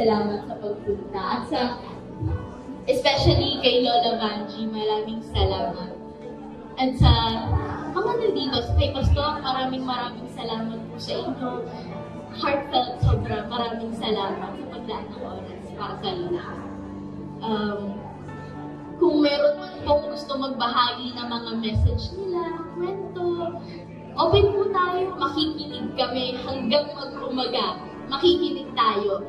salamat sa pagpunta. At sa, especially kay Lola Vanji, maraming salamat. At sa mga nandito, kay Pastor, maraming salamat po sa inyo. Heartfelt, sobra, maraming salamat sa paglaan ng oras para sa lahat. Kung meron pong gusto magbahagi ng mga message nila, kwento, open po tayo, makikinig kami hanggang mag-umaga. Makikinig tayo.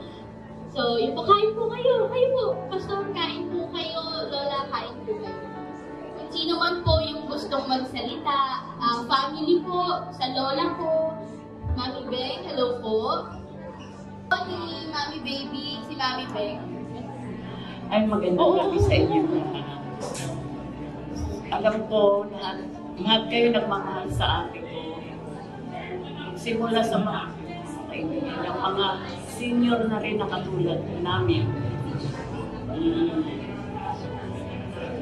So, yun po, kain po kayo. Kayo po, Pastor, kain po kayo. Lola, kain po kayo. Kung sino man po yung gustong magsalita, family po, sa Lola ko, Mami Beng, hello po. Ni Mami Baby, si Mami Beng. Ay, magandang gabi sa inyo. Alam ko, lahat kayo nagmamahal sa atin ko. Simula sa mga kaibigan, yung mga senior na rin na katulad namin.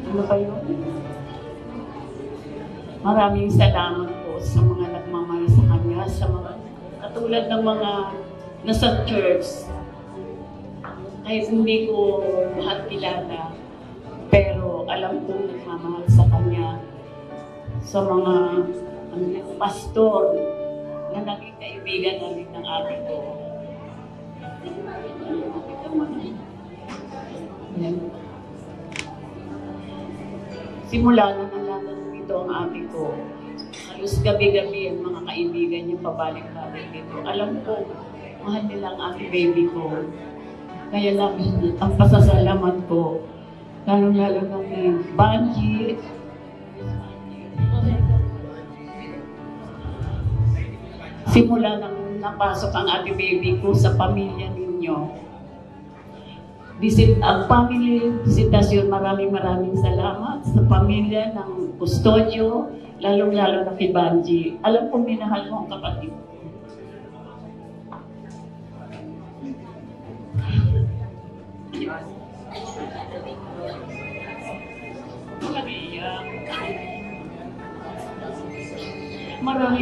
Ano ba yun? Maraming salamat po sa mga nagmamahal sa kanya, sa mga katulad ng mga nasa church. Kahit hindi ko lahat kilala, pero alam kong nagmamahal sa kanya, sa mga pastor na naging kaibigan na rin ng ate ko. Simula na nalaman dito ang ate ko, halos gabi-gabi ang mga kaibigan niya pabalik-balik dito. Alam ko, mahal nila ang ate baby ko. Kaya lang, ang pasasalamat ko, lalo-lalo ng Banji, simula nang napasok ang ate baby ko sa pamilya ninyo. Ang family visitasyon, maraming salamat sa pamilya ng kustodyo, lalong-lalo na kay Banji. Alam ko, minahal mo ang kapatid.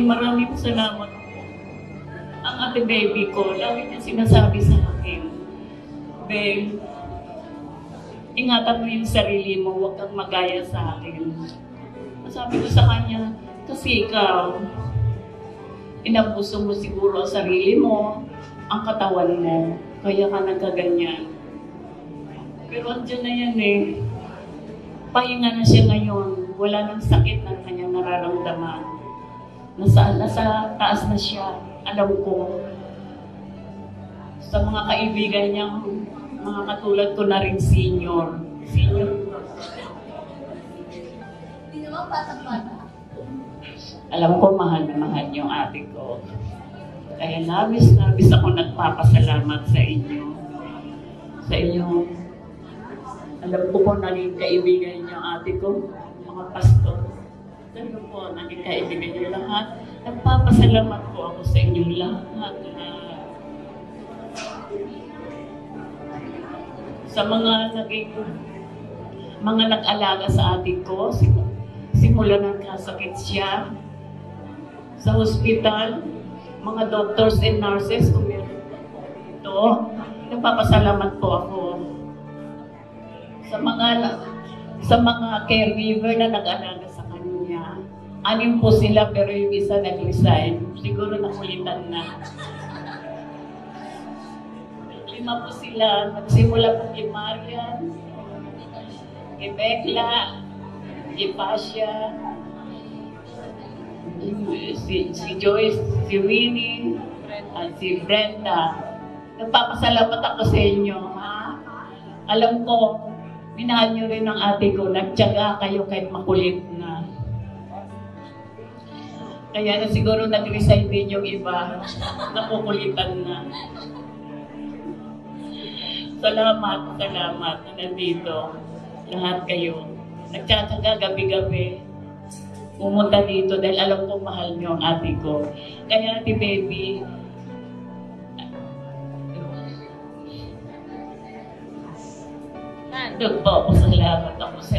Maraming salamat. Ang ate baby ko, lagi niya sinasabi sa akin, Beng, ingatan mo yung sarili mo, huwag kang magaya sa akin. Sabi ko sa kanya, kasi ikaw, inabuso mo siguro ang sarili mo, ang katawan mo, kaya ka nagkaganyan. Pero andyan na yan eh. Pahinga na siya ngayon, wala nang sakit na kanyang nararamdaman. Nasa taas na siya, alam ko. Sa mga kaibigan niyang, mga katulad ko na rin senior. Hindi naman patang-pata. Alam ko, mahal na mahal yung ate ko. Kaya labis ako nagpapasalamat sa inyo. Sa inyo. Alam ko po, naging kaibigan niyo ang ate ko, mga pastor. Alam po, naging kaibigan niyo lahat. Nagpapasalamat po ako sa inyong lahat. Sa mga nag-alaga sa ate ko, simula nang kasakit siya, sa hospital, mga doctors and nurses, kung meron ito, nagpapasalamat po ako. Sa mga caregiver na nag-alaga sa kanya, 6 po sila pero yung isa nag-resign. Siguro nakulitan na. 5 po sila. Nagsimula po kay Marian, kay Bekla, kay Pasha, si Joyce, si Winnie, at si Brenda. Nagpapasalamat ako sa inyo. Ha? Alam ko, minahal niyo rin ang ate ko. Nagtyaga kayo kahit makulit na. Kaya na siguro nag-resign din yung iba. Nakukulitan na. Salamat na nandito. Lahat kayo. Nagtsatsaga gabi-gabi. Pumunta dito dahil alam ko mahal niyo ang ate ko. Kaya ate baby, nandun po ako sa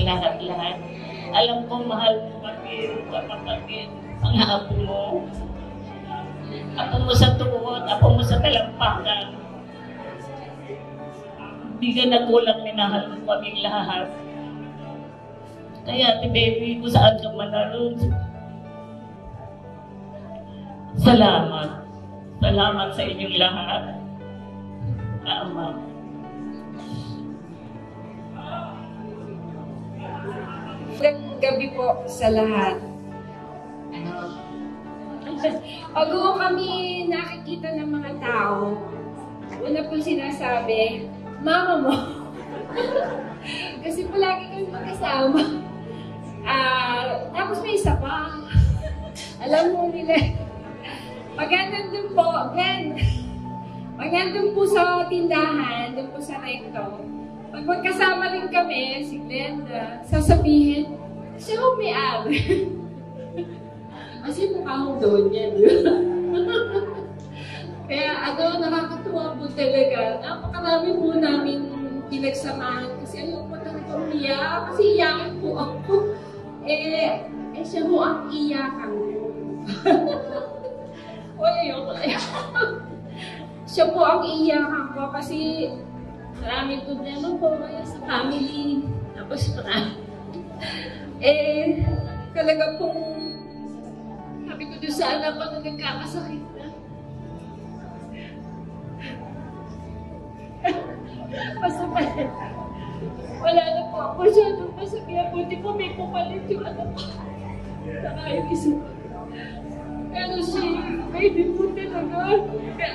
lahat. Alam ko mahal mo kami, kapatid, ang apo mo. Apo mo sa tuhod, apo mo sa talampakan. Hindi ka nakulang, minahal mo kaming lahat. Kaya, Ate Baby, kung saan ka man naroon, salamat. Salamat sa inyong lahat. Ama. Magandang gabi po sa lahat. Pag kami nakikita ng mga tao, una po sinasabi, mama mo. Kasi po lagi kami magkasama. Tapos may isa pa. Alam mo nila. Pag nandun po, Glenn, pag nandun po sa tindahan, nandun po sa recto, pag magkasama rin kami, si Glenda, sasabihin, siya ang may-ari. Kasi mukha akong doon yan. Kaya nakakatuwa po talaga. Napakarami po namin pinagsamahan. Kasi ano po talaga umiyak. Kasi iyakin po ako. Siya po ang iyakan ko. Ayoko. Siya po ang iyakan ko kasi maraming problema po kaya sa family. Tapos talaga pong sabi ko doon sa anak ko na nagkakasakit na. Masama na. Wala na po ako siya nung masakya. Buti po may pumalit yung anak ko. Saka yung isa. Pero siya, baby po talaga.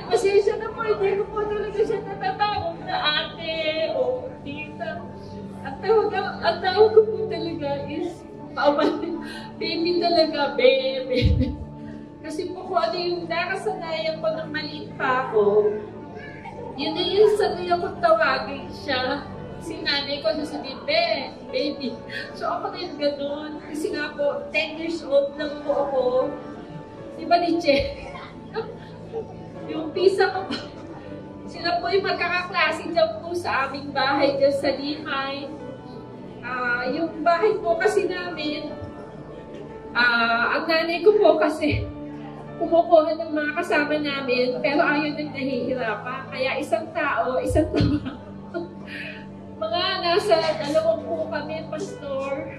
Pasensya na po, hindi ko po talaga siya natatawag na ate o tita. Ang tawag ko po talaga is baby talaga, baby. Kasi po kung ano yung nakasanayan ko nang maliit pa ako, yun na yung sanay ako tawagin siya. Si nanay ko sasabihin, baby. So ako rin ganun. Kasi nga po, 10 years old lang po ako. Di ba ni Che? Yung pisa ko pa. Sila po yung magkakaklase dyan po sa aming bahay dyan sa Limay. Yung bahay po kasi namin, ang nanay ko po kasi kumukuha ng mga kasama namin, pero ayaw nang nahihirapan. Kaya isang tao. Mga nasa 2 po kami, pastor,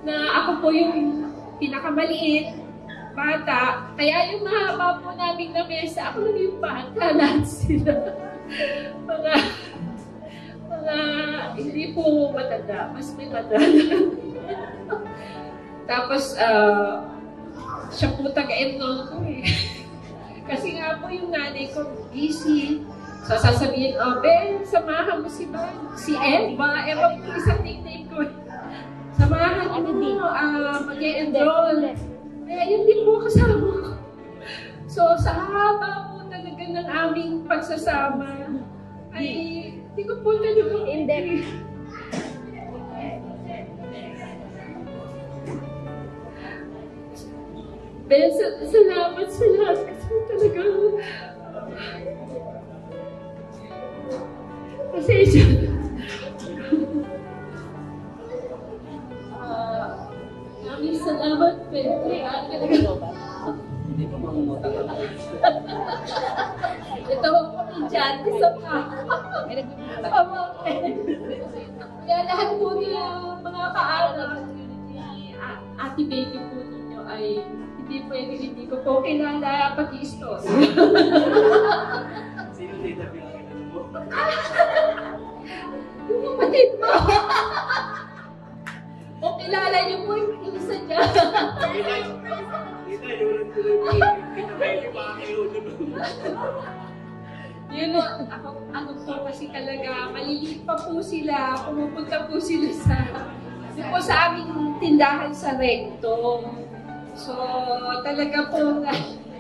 na ako po yung pinakamaliit, bata. Kaya yung mahaba po namin na mesa, ako lang yung bata, lahat sila. mga hindi po matanda, mas may matanda. Tapos, siya po taga-enroll ko eh. Kasi nga po yung nanay ko busy. So sasabihin, samahan mo si Eva. Eva po isang nickname ko. Samahan mo, mag-e-enroll. Kaya yun din po kasama ko. So sa haba po talaga ng aming pagsasama, ay hindi ko po talaga hindi. Ben, salamat sa lahat kasi talaga pasensya. Maraming salamat, Ben. Hindi pa mamumuta ka. Ito ang komedyante sa kaya lahat po niya, mga kaanak ni Ate Baby po ninyo ay hindi ko po kilala pati istos. Sino dito pinakita mo? Yung kapatid mo. O kilala niyo po yung isa dyan. Dito, yung baby pa kayo. Yun o, ano po kasi talaga, maliliit pa po sila, pumupunta po sila sa aming tindahan sa recto. So, talaga po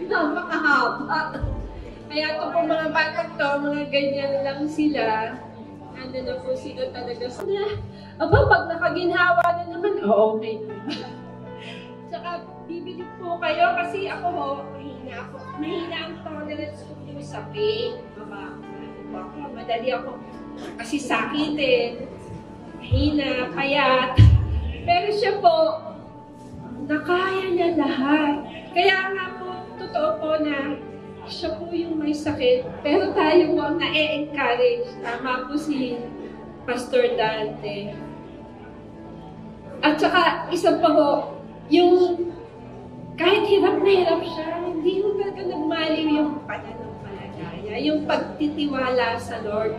napakahaba. Kaya ito po mga batang to, mga ganyan lang sila. Ano na po sila talaga. Pag nakaginhawa na naman, okay naman. Tsaka, bibili po kayo kasi ako mahina ako. Mahina ang tolerance ko po sa pain. Madali ako kasi sakitin. Mahina, payat. Pero siya po, nakaya niya lahat. Kaya nga po, totoo po na siya po yung may sakit, pero tayo po ang na-encourage. Tama po si Pastor Dante. At saka, isa pa po, yung kahit hirap na hirap siya, hindi ko talaga nagmaliw yung pananampalataya, yung pagtitiwala sa Lord.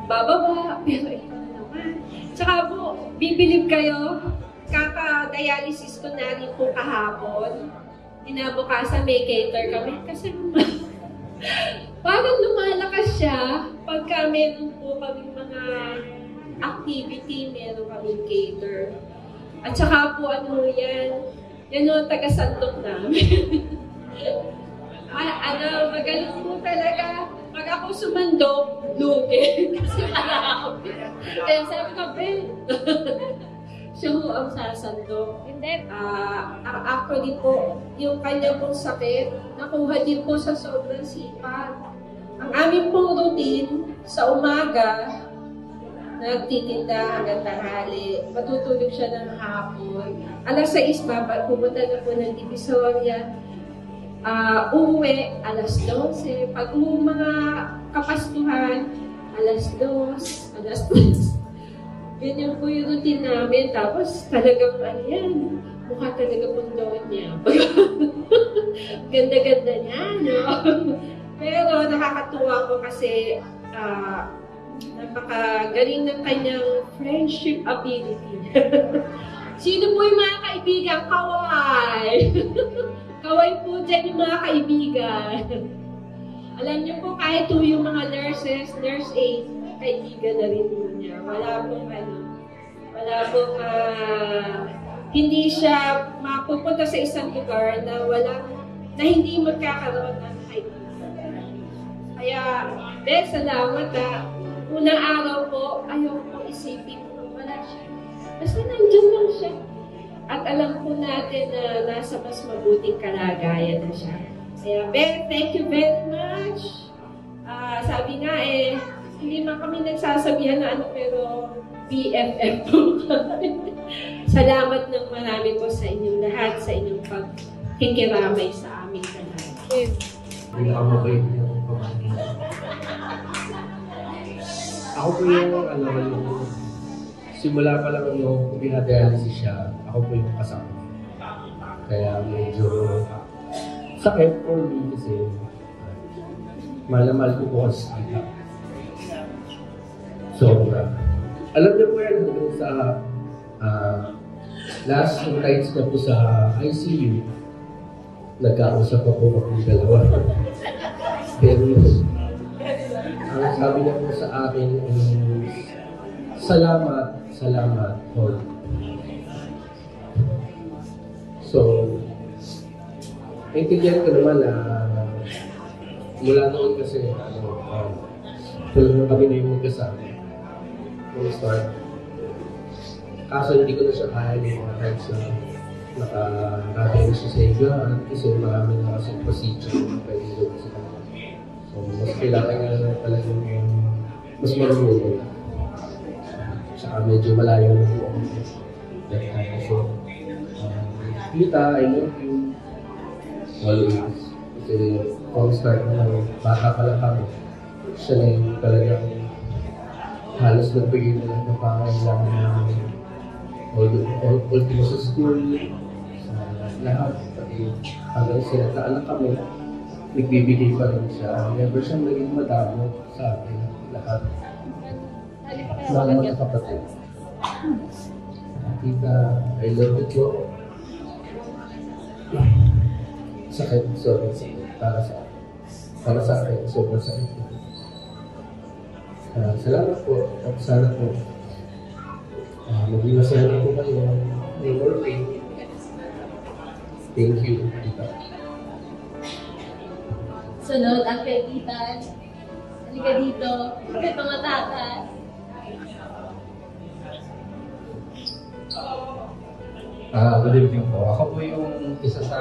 Bababa, pero ito na naman. Tsaka po, bibilib kayo, kaka-dialysis ko na rin po kahapon. Inabukasan, may cater kami. Kasi parang lumalakas siya pagka meron po kami mga activity, meron kami cater. At saka po, ano yan o, taga-sandok namin. Magaling po talaga. Pag ako sumandok, lugi. Kasi malapit. Kaya sabi ko, Ben, siya ho ang sasandok. Hindi. Actually po, yung kanya pong sakit, nakuha din po sa sobrang sipag. Ang aming pong routine sa umaga, nagtitinda hanggang tanghali, matutulog siya ng hapon. Alas 6, pupunta na po ng Divisoria. Uuwi, alas 12. Pag mga kapastuhan, alas 2, alas 3. Ganyan po yung routine namin. Tapos talagang ano yan, mukha talaga pundon niya. Ganda-ganda niya, no? Pero nakakatuwa ko kasi napakagaling ng kanyang friendship ability. Sino po yung mga kaibigan? Kaway! Kaway po dyan yung mga kaibigan. Alam niyo po, kahit po yung mga nurses, nurse aid, kaibigan na rin po niya. Wala pong hindi siya mapupunta sa isang lugar na hindi magkakaroon ng kaibigan. Kaya, Ben, salamat unang araw po, ayaw po isipin kung wala siya. Basta nandiyan lang siya. At alam po natin na nasa mas mabuting kalagayan na siya. Kaya, Ben, thank you very much. Sabi nga hindi man kami nagsasabihan na pero BFF po kami. Salamat ng marami po sa inyong lahat, sa inyong pagkikiramay sa aming lahat. Hindi ako mabait yung pamangkin. Ako po yung simula pa lang nung pinadialysis siya, ako po yung kasama. Kaya medyo sakit for me kasi mahal na mahal ko po kasi kita. Sobra. Alam niyo po yan hanggang sa last nights na po sa ICU, nagkausap ako kami dalawa. Pero ang sabi niya po sa akin is, salamat, Lord. So, naintindihan ko naman na mula noon kasi tulad kami na yung magkasama. Nung start. Kaso hindi ko na siya kaya yung mga times na nakarating siya sa higaan kasi marami na kasi procedure na pwede doon sa kanya. So, mas kailangan niya na talaga yung mas marunong. Tsaka medyo malayo na po ako. So, Tita, I love you. Always. Kasi kung start na lang, bata pa lang kami. Siya na yung talagang halos nagbigay na lang ng pangailangan namin. Ultimo sa school, sa lahat. Hanggang sinataanak kami, nagbibigay pa rin siya. Never siyang naging madamo sa akin. Lahat. Mga magkakapatid. Tita, I love you po. Sakit, sobrang sakit. Para sa akin, sobrang sakit. Salamat po. At sana po maging masaya na po kayo. No more pain. Thank you, Tita. Sunod, ang kay Tita. Halika dito. Ito matakas. Good evening po. Ako po yung isa sa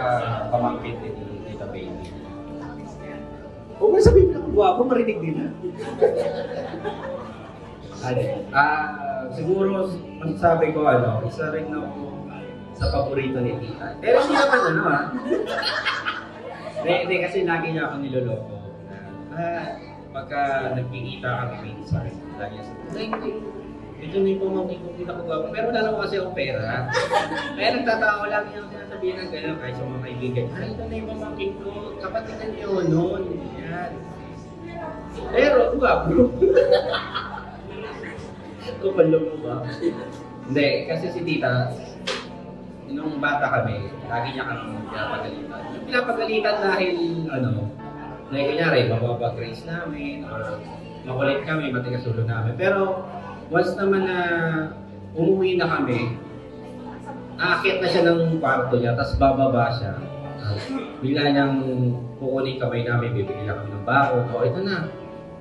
pamangkin ni Tita Baby. Huwag mo sabihin na kung guwapo, marinig din na. Siguro, masasabi ko, isa rin ako sa paborito ni Tita. Pero hindi naman Hindi, kasi lagi niya ako niloloko. Pagka nagkikita kami minsan, lagi niya sabi, ito na yung pamangkin ko, kita ko gawin. Pero wala naman kasi akong pera. Kaya nagtatawa lang yung sinasabihin ng gano'n kahit sa mga kaibigan. Ito na yung pamangkin ko, kapatidan niyo noon. Yan. Pero, bro. Kupalo mo ba? Hindi, kasi si tita, nung bata kami, lagi niya kami pinapagalitan. Pinapagalitan dahil, dahil kunyari, mababa-grades namin, or makulit kami, matigas ulo namin. Pero, once naman na umuwi na kami, aakyat na siya ng kwarto niya, tapos bababa siya. Bigla niyang kukunin kamay namin, bibigyan kami ng baon. O, ito na,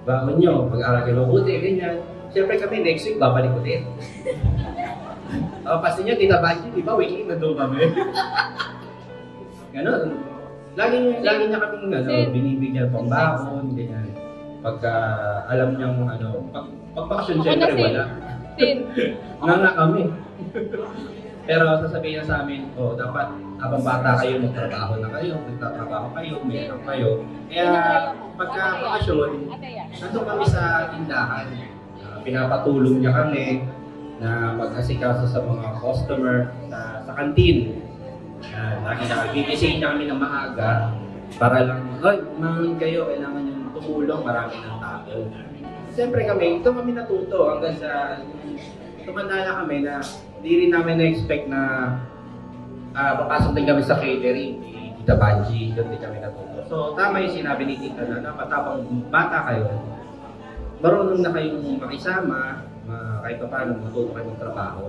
baon niyo, mag-aaral kayo mabuti, ganyan. Siyempre kami, next week, babalik ulit. Kasi niyo, Tita Banji, di ba, weekly na doon kami. Ganon. Lagi niya kaming binibigyan pang baon, ganyan. Pagka alam niyang pag-vacation, syempre wala. Nga kami. Pero sasabihin niya sa amin, dapat habang bata kayo, magtrabaho na kayo, magtatrabaho kayo, may anak kayo. Kaya pagka vacation, nandun kami sa tindahan. Pinapatulong niya kami na mag-asikaso sa mga customer sa kantin. Lagi na, gigising niya kami ng maaga para lang, umangan kayo, kailangan yung tumulong, marami ng tao. Siyempre kami, ito kami natuto hanggang sa tumanda na kami na hindi rin namin na-expect na papasok din kami sa catering ni Tita Banji, doon din kami natuto. So tama yung sinabi ni Tita na napatapang bata kayo, marunong na kayong makisama, kahit pa paano matuto kayo magtrabaho.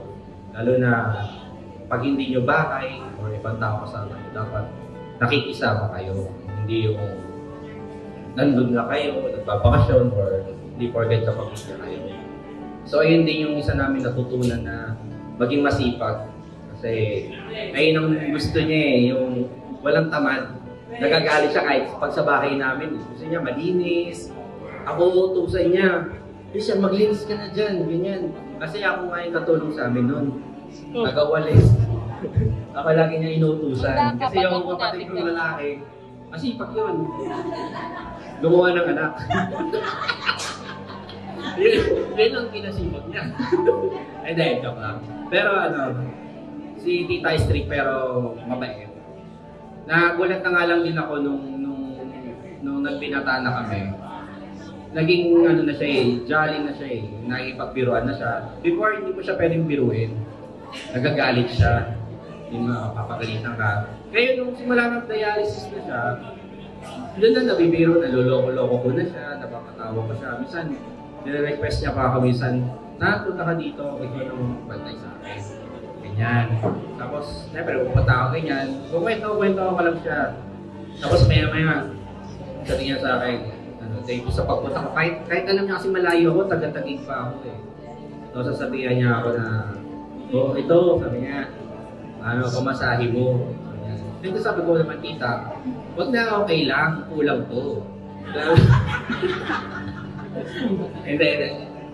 Lalo na pag hindi nyo bahay o ibang tao kasama nyo, dapat nakikisama kayo. Hindi yung nandun na kayo, nagbabakasyon, or hindi porket kapag isa kayo. So ayun din yung isa namin natutunan na maging masipag. Kasi ayun ang gusto niya yung walang tamad. Nagagalit siya kahit pag sa bahay namin. Gusto niya malinis. Ako utusan niya. Siya, maglinis ka na dyan, ganyan. Kasi ako nga yung katulong sa amin nun. Nagawalis. Ako lagi niya inutusan. Kasi yung kapatid kong lalaki, masipag yun. Gumawa ng anak. Yun ang kinasipag niya. Hindi, joke lang. Pero si Tita strict pero mabait. Nagulat na nga lang din ako nung nagbinata na kami. Naging na siya jolly na siya nakikipagbiruan na siya. Before, hindi mo siya pwedeng biruin. Nagagalit siya. Hindi mapapagalitan ka. Kaya nung simula ng dialysis na siya, doon na nabibiro, naloloko-loko ko na siya, napapatawa ko siya. Minsan, nire-request niya pa ako minsan, punta ka dito, ikaw nang bantay sa akin. Ganyan. Tapos, siyempre, pupunta ako ganyan. Kwento ako lang siya. Tapos maya-maya, sabi niya sa akin, thank you sa pagpunta ko. Kahit alam niya kasi malayo ako, taga-tagig pa ako eh. So, sasabihan niya ako na, ito, sabi niya, pamasahe mo. Ito sabi ko naman, tita, wag na okay lang, kulang to. Hindi.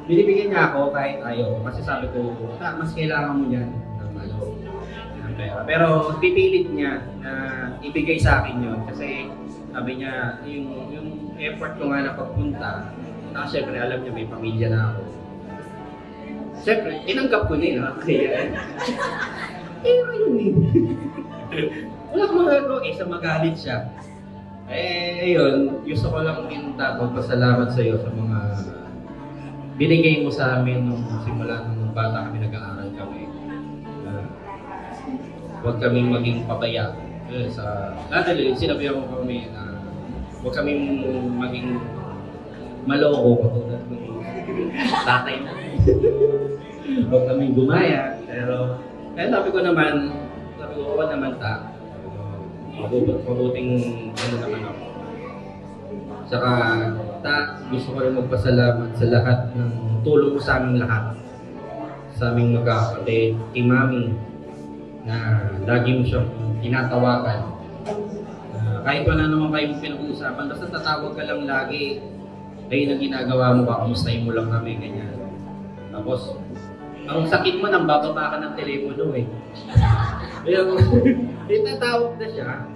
Binibigyan niya ako kahit ayaw. Kasi sabi ko, mas kailangan mo yan ng pera. Pero pipilit niya na ibigay sa akin yun. Kasi sabi niya, yung effort ko nga na pagpunta, syempre alam niya may pamilya na ako. Syempre, tinanggap ko din. Kaya, pero yun eh. Wala akong magagawa sa magalit siya. Ayun, gusto ko lang din magpasalamat sa iyo sa mga binigay mo sa amin nung simula nung bata kami, nag-aaral kami. Huwag kaming maging pabaya. Dahil sinabihan mo kami na huwag kaming maging maloko katulad ng tatay na. Huwag kaming gumaya. Pero sabi ko naman mabuting naman ako. Saka gusto ko rin magpasalamat sa lahat ng tulong mo sa aming lahat. Sa aming magkakapatid, kay Mami, na lagi mo siyang tinatawagan. Kahit wala naman kayong pinag-uusapan, basta tatawag ka lang lagi. Ayun ang ginagawa mo, kamustahin mo lang kami, ganyan. Tapos, ang sakit mo, nang bababa ka ng telepono eh. Kaya, tatawag na siya.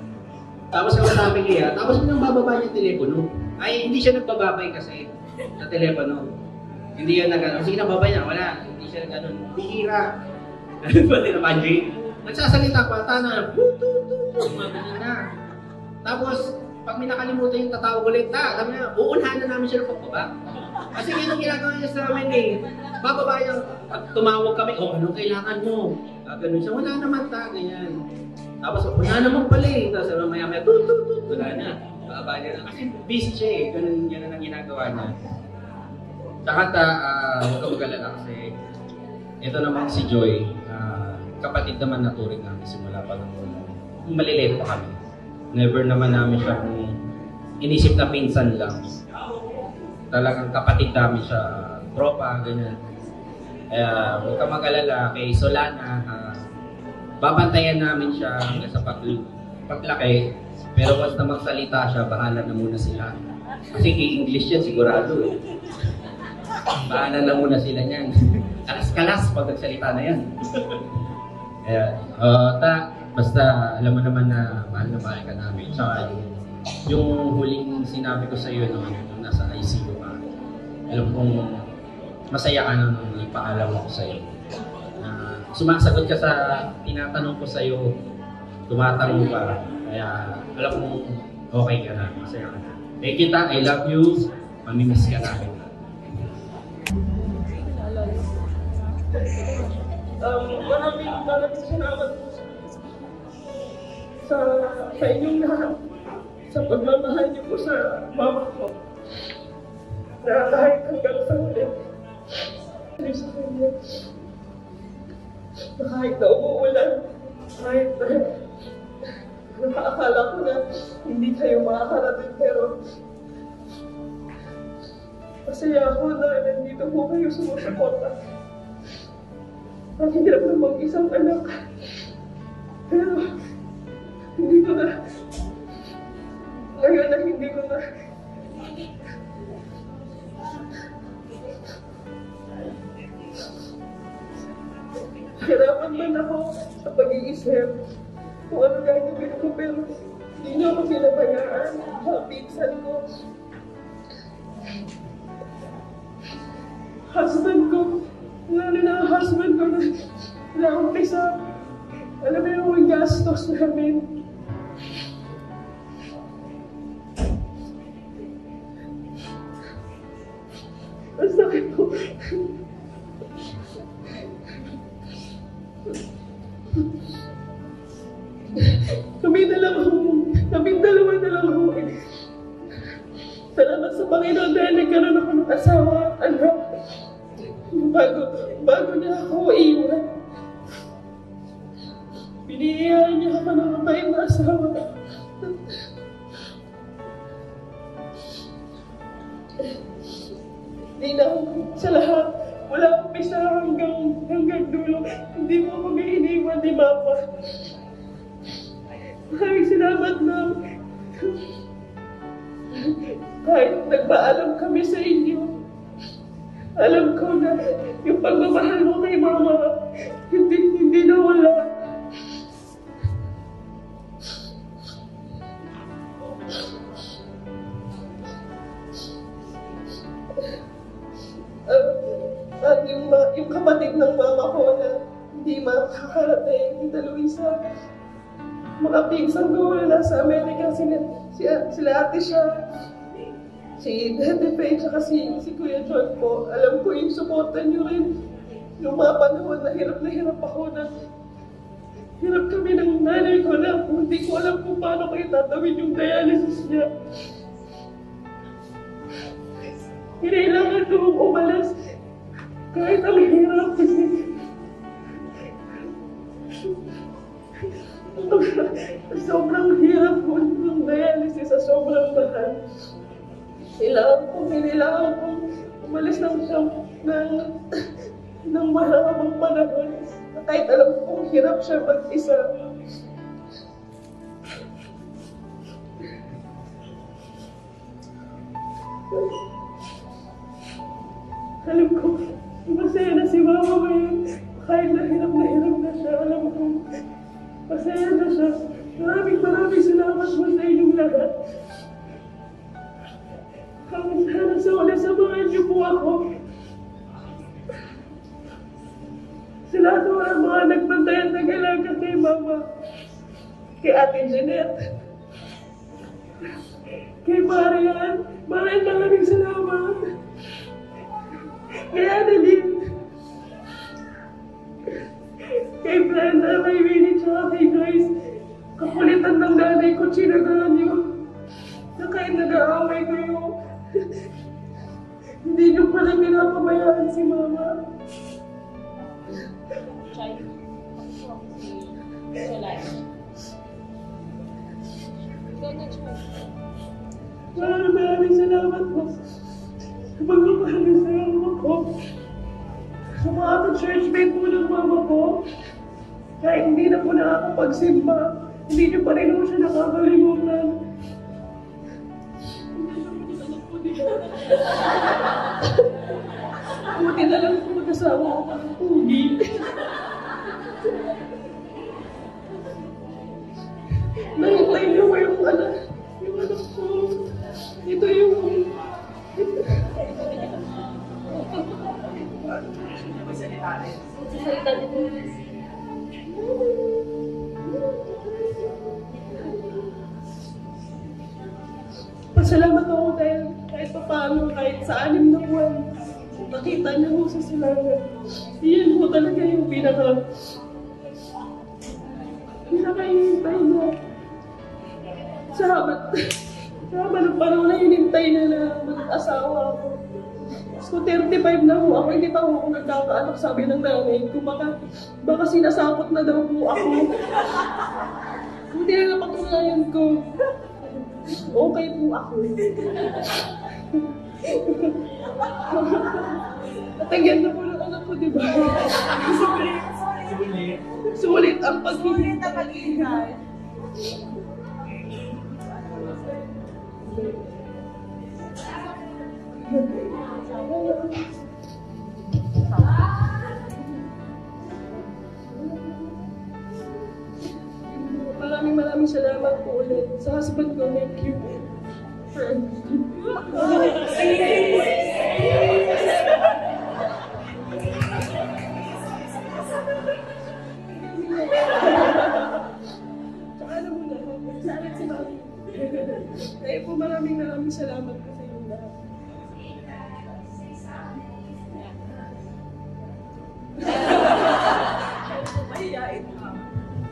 Tapos kausapin niya, tapos nang bababa niya yung telepono. Ay, hindi siya nagbababay kasi sa telepono. Hindi yan sige na, babay na, wala. Hindi siya ganun. Bihira. Pati na Panji. Nagsasalita pa, tana, mga na. Tapos, pag may nakalimutan yung tatawag ulit, sabi niya, uunahan na namin siya ng pagbaba. Kasi yun ang ginagawa niya sa amin eh. Bababa niya, pag tumawag kami, anong kailangan mo? Ganun siya, wala naman ganyan. Tapos, wala naman pala eh. Tapos, maya-maya, wala na. Bababa niya na. Kasi busy siya eh. Ganun yan ang ginagawa niya. Tsaka, huwag ka mag-alala kasi ito naman si Joy, kapatid naman na turing namin simula pa nung maliliit pa kami. Never naman namin siya inisip na pinsan lang. Talagang kapatid namin siya, tropa, ganyan. Kaya huwag ka mag-alala kay Solana, babantayan namin siya hanggang sa paglaki. Pero once na magsalita siya, bahala na muna sila. Kasi kay-English yan sigurado eh. Bahala na muna sila niyan. Kalas-kalas pag nagsalita na yan. Kaya, basta alam mo naman na mahal ka namin. Tsaka yung huling sinabi ko sa iyo nung nasa ICU ka, alam kong masaya ka nung ipaalam ko sa iyo. Sumasagot ka sa tinatanong ko sa iyo, tumatanong ka. Kaya alam kong okay ka na, masaya ka na. Kita, I love you, mamimiss ka namin. Maraming salamat sa inyong lahat, sa pagmamahal niyo po sa mama ko. Na kahit hanggang sa huli, sa kanya, na kahit na umuulan, kahit na nakakala ko na hindi kayo makakarating, pero masaya ako na nandito po kayo sumusuporta. Ang hirap ng mag-isang anak. Pero, hindi ko na, ngayon na hindi ko na, hirapan man ako sa pag-iisip kung ano gagawin ko, pero hindi niyo ako pinabayaan sa pinsan ko. Husband ko, lalo na ang husband ko na umpisa, alam mo yung gastos namin. Ang sakit po. Kaming dalawa na lang ho. Salamat sa Panginoon dahil nagkaroon ako ng asawa, anak. Bago niya ako iwan, binigyan niya ako ng mabait na asawa. Hindi na sa lahat, wala umpisa hanggang dulo. Hindi mo ako iniwan ni Mama. Maraming salamat na kahit nagpaalam kami sa inyo, alam ko na yung pagmamahal mo kay Mama, hindi na wala. At yung kapatid ng Mama ko na hindi makakarating, Tita Luisa, mga pinsan ko na nasa Amerika, sila ate siya, si Dede Faye, tsaka si Kuya John po. Alam ko yung supportan nyo rin. Yung mga panahon na hirap ako na hirap kami ng nanay ko na hindi ko alam kung paano kayo tatawid yung dialysis niya. Kailangan ko umalas kahit ang hirap kasi sobrang hirap po ng dialysis sa sobrang mahal. Kailangan kong umalis ng mahabang panahon. Kahit alam kong hirap siya mag-isa. Alam ko, masaya na si Mama ngayon. Kahit na hirap na siya, alam ko, masaya na siya. Maraming salamat po sa inyong lahat. Sana sa wala samahan niyo po ako. Sa lahat ng mga nagbantayan ng alaga kay Mama, kay Ate Jeanette, kay Marian, maraming salamat. Kay Adeline, kay Brenda, kay Winnie, tsaka kay Grace. Kakulitan ng nanay ko, tsinagaan niyo. Na kahit nag-aaway kayo, hindi niyo pala pinapabayaan si Mama. Maraming salamat po sa pagmamahal sa mama ko. Sa mga ka-churchmate po ng mama ko. Kaya hindi na po nakakapagsimba, hindi niyo pa rin po siya nakakalimutan. Buti na lang po mag-asawa ko ng pugi. Nahintay niyo ko yung anak ko. Ito yung... Pasalamat ako dahil kahit pa paano, kahit sa 6 na buwan, nakita niyo ko sa silangan. Iyan po talaga yung pinaka-hintay na sa haba ng panahon na hinintay na mag-asawa ako. So 35 na ho ako, hindi pa ho ako nagkakaanak, sabi ng nanay ko. Baka sinasapot na daw po ako. Hindi na napatunayan ko. Okay po ako. Natagyan na po ng anak ko, di ba? Sulit ang paghihintay. Maraming salamat po ulit sa husband ko, thank you. Tsaka alam mo na, salamat si Mami. Kaya po maraming salamat po sa inyong lahat. Mahihain ka.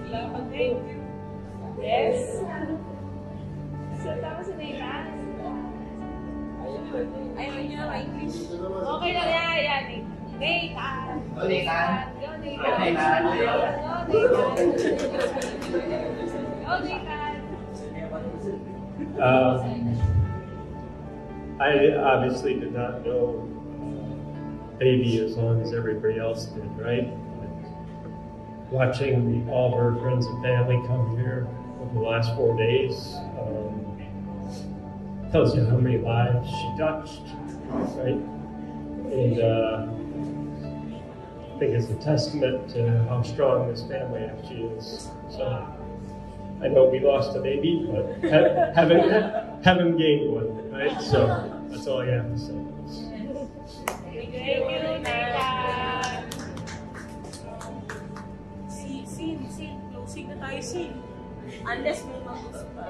Salamat po. Yes. So, tama sa Nathan. Ayaw niya ka English. Okay lang yan. Nathan. Go Nathan. Go Nathan. Go Nathan. I obviously did not know baby as long as everybody else did, right? Watching all of her friends and family come here over the last 4 days tells you how many lives she touched, right? And I think it's a testament to how strong this family actually is. So I know we lost a baby, but haven't gained one, right? So that's all I have to say. Thank you, Nathan. Scene. Closing na tayo, scene. Unless may mag-usap pa.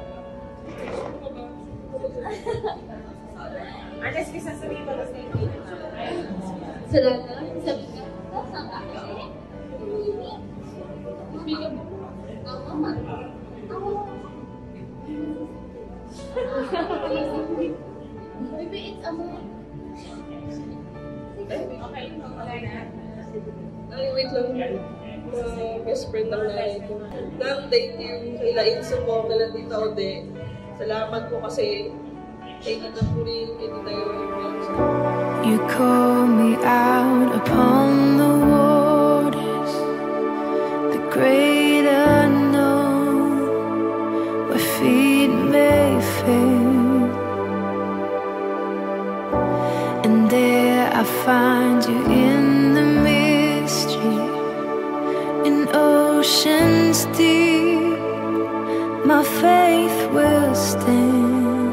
Unless may sasabihin pa kasi hindi na. Salamat. Sabi ka, saan ka kasi? Bigyan mo. Maybe it's a man. Okay na. Ay, wait lang. Best friend ng nanay ko. Na-update yung kaila Inso ko, kala Tita Ode. Salamat po kasi kay Tita Purin, kay Tita Yorin. You call me out upon the waters, the great unknown, where feet may fail. And there I find you in the mystery, in oceans deep. my faith will stand,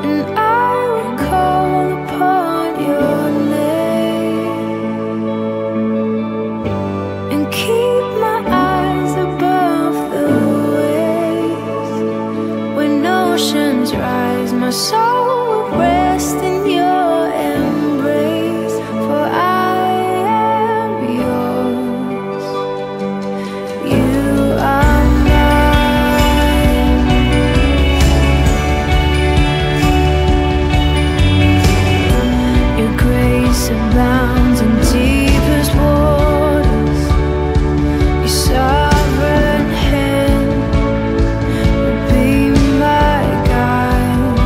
and I will call upon your name and keep my eyes above the waves. When oceans rise, my soul will rest in your embrace, for I am yours. You are mine. Your grace abounds in deepest waters. Your sovereign hand will be my guide.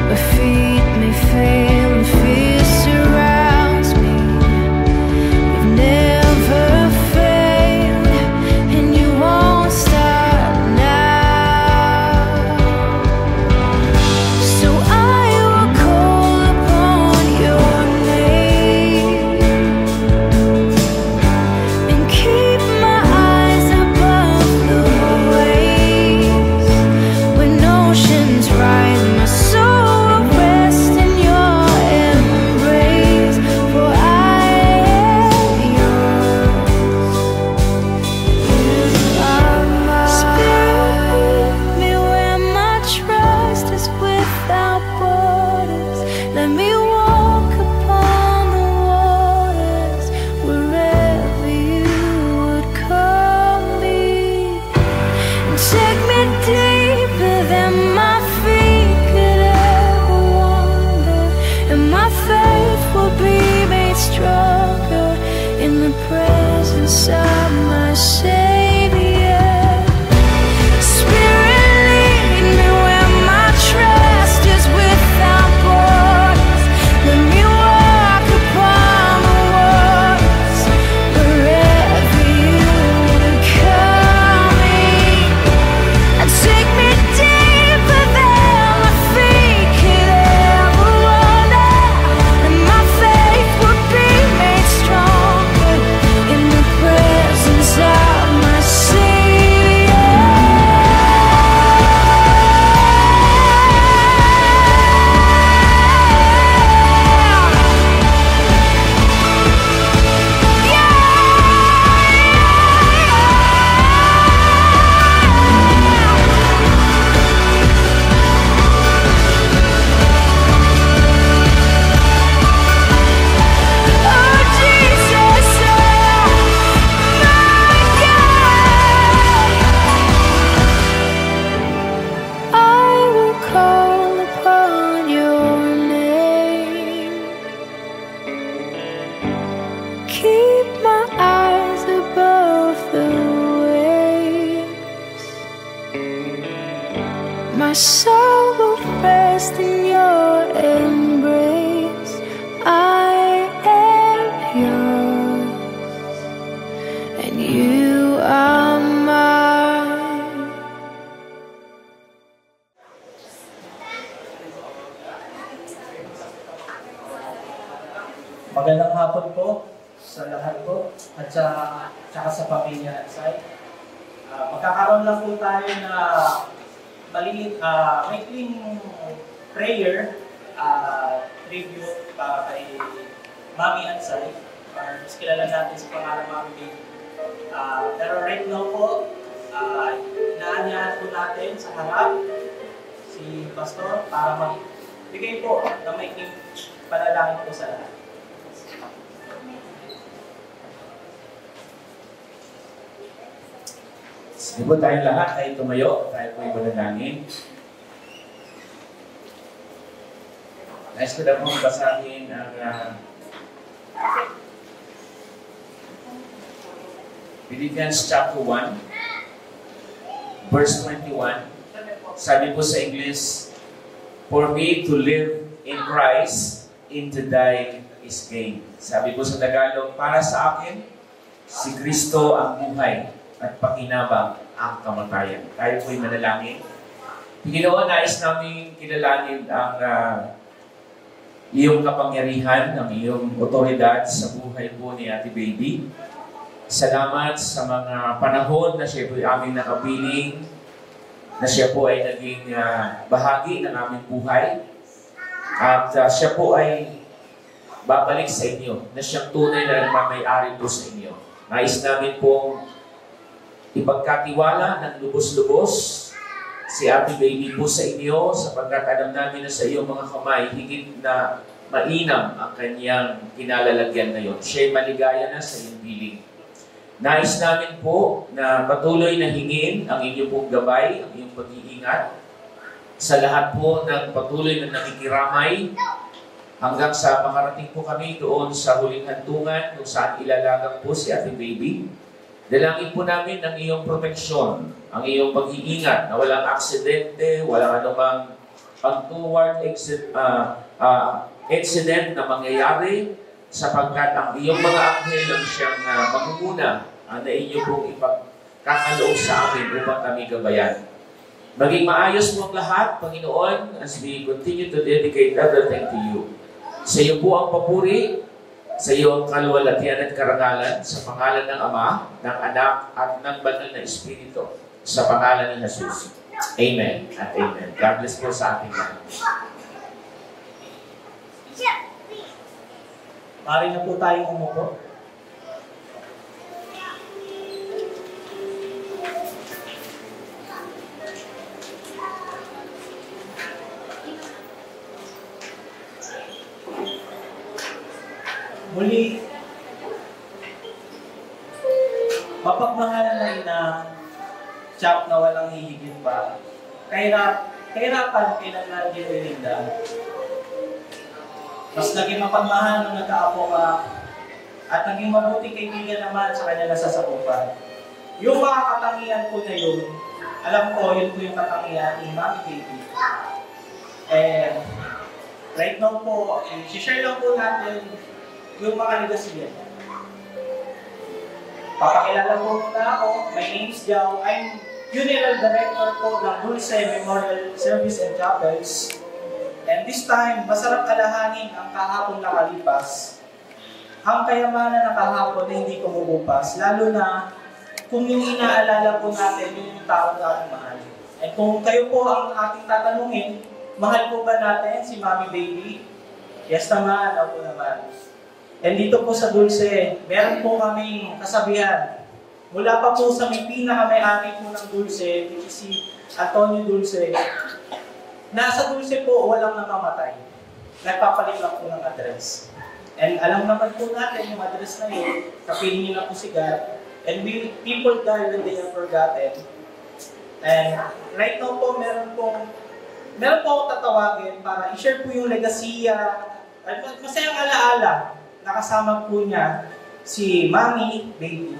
My feet may fail and fear surrounds me. You've never failed, and you won't stop now. So I will call upon your name and keep my eyes above the waves. When oceans rise, my soul will rest in your embrace, for I am yours. You are mine. Spirit, lead me where my trust is without borders. Let me walk upon the waters wherever you would call me. Take me deeper than my feet could ever wander, and my faith will be made stronger in the presence of my Savior. Spirit, lead me where my trust is without borders. Let me walk upon the waters wherever you would call me. Take me deeper than my feet could ever wander, and my faith will be made stronger in the presence of my Savior. Oh Jesus, my God, I will call upon your name. Keep my eyes above the waves. My soul will rest in your embrace. I am yours, and you are mine. Magandang hapon po sa lahat po at saka sa pamilya at side. Magkakaroon lang po tayo na maikling prayer tribute para kay Mami Ansay, or mas kilala natin sa pangalan Mami Baby. Pero right now po, inaanyahan po natin sa harap si Pastor para magbigay po ng maikling panalangin po sa lahat. Sige po tayong lahat ay tumayo, tayo po ay manalangin. Nais ko na pong basahin ang Philippians chapter 1, verse 21. Sabi po sa English, "For me to live in Christ, and to die is gain." Sabi po sa Tagalog, para sa akin, si Kristo ang buhay at pakinabang ang kamatayan. Tayo po'y manalangin. Panginoon, nais namin kilalanin ang iyong kapangyarihan, ang iyong otoridad sa buhay po ni Ate Baby. Salamat sa mga panahon na siya po ay aming nakapiling, na siya po ay naging bahagi ng aming buhay. At siya po ay babalik sa inyo, na siyang tunay na nagmamay-ari po sa inyo. Nais namin pong ipagkatiwala ng lubos-lubos si Ate Baby po sa inyo, sapagkat alam namin na sa iyong mga kamay, higit na mainam ang kanyang kinalalagyan ngayon. Siya'y maligaya na sa iyong piling. Nais namin po na patuloy na hingin ang inyong pong gabay, ang inyong pag-iingat sa lahat po ng patuloy na nakikiramay hanggang sa makarating po kami doon sa huling hantungan kung saan ilalagang po si Ate Baby. Dalangin po namin ang iyong proteksyon, ang iyong pag-iingat na walang aksidente, walang anumang untoward incident na mangyayari, sapagkat ang iyong mga anghel ang siyang maguguna na inyo pong ipagkakaloob sa amin upang kami gabayan. Maging maayos mo ang lahat, Panginoon, as we continue to dedicate everything to you. Sa iyo po ang papuri, sa iyo ang kaluwalhatian at karangalan, sa pangalan ng Ama, ng Anak, at ng Banal na Espiritu, sa pangalan ni Jesus. Amen at amen. God bless po sa ating lahat. Maaari na po tayong umupo. Muli, mapagmahal na ina, tiyap na walang hihigit pa. Kahirapan kailan natin ilinda. Mas naging mapagmahal nung nagkaapo ka at naging mabuting kaibigan naman sa kanya nasasakupan. Yung mga katangian po na yun, alam ko yun po yung katangian ni Mami Baby. And right now po, i-share lang po natin yung mga legasiyan. Papakilala po muna ako. My name is Jao. I'm Funeral Director po ng Dulce Memorial Service and Chapels. And this time, masarap alahanin ang kahapon na kalipas. Ang kayamanan na kahapon na hindi kumubupas, lalo na kung yung inaalala po natin yung tao na ating mahal. And kung kayo po ang ating tatanungin, mahal po ba natin si Mami Baby? Yes naman, ako naman. And dito po sa Dulce, meron po kaming kasabihan. Mula pa po sa may pinaka-may-ari po ng Dulce, si Antonio Dulce, nasa Dulce po, walang namamatay. Nagpapalit lang po ng address. And alam naman po natin yung address na yun, kapiling niyo na po si God. And people die when they are forgotten. And right now po, meron po akong tatawagin para i-share po yung legasiya at masayang alaala. Nakasama po niya si Mami Baby.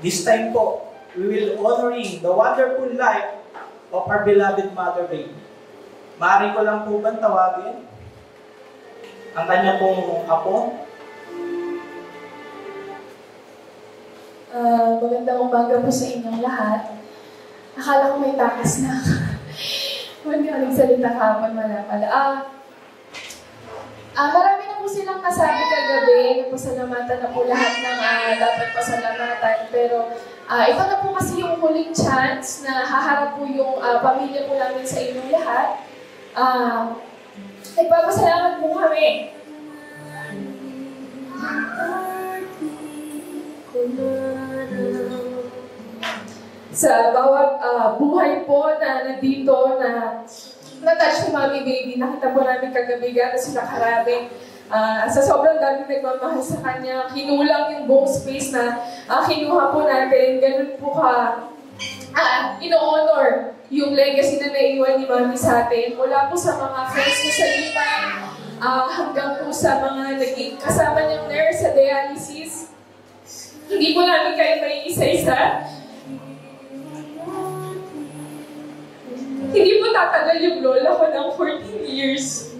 This time po, we will honoring the wonderful life of our beloved Mother Baby. Maaari ko lang po bang tawagin ang kanya pong apo? Magandang umaga po sa inyong lahat. Akala ko may takas na. Huwag ka nagsalita hapon, wala pala. Marami na po silang nasabi kagabi. Napasalamatan na po lahat ng dapat pasalamatan. Pero ito na po kasi yung huling chance na haharap po yung pamilya po namin sa inyong lahat. Nagpapasalamat po kami. Sa bawat buhay po na nandito na na-touch ni Mami Baby, nakita po namin kagabi gano'n sila karami. Sa sobrang dami nagmamahal sa kanya, kinulang yung buong space na kinuha po natin. Ganun po ka ino-honor yung legacy na naiiwan ni Mami sa atin. Mula po sa mga friends niya sa Lipan, hanggang po sa mga naging kasama niyang nurse sa dialysis. Hindi po namin kayo may isa-isa. Hindi po tatagal yung lola ko ng 14 years.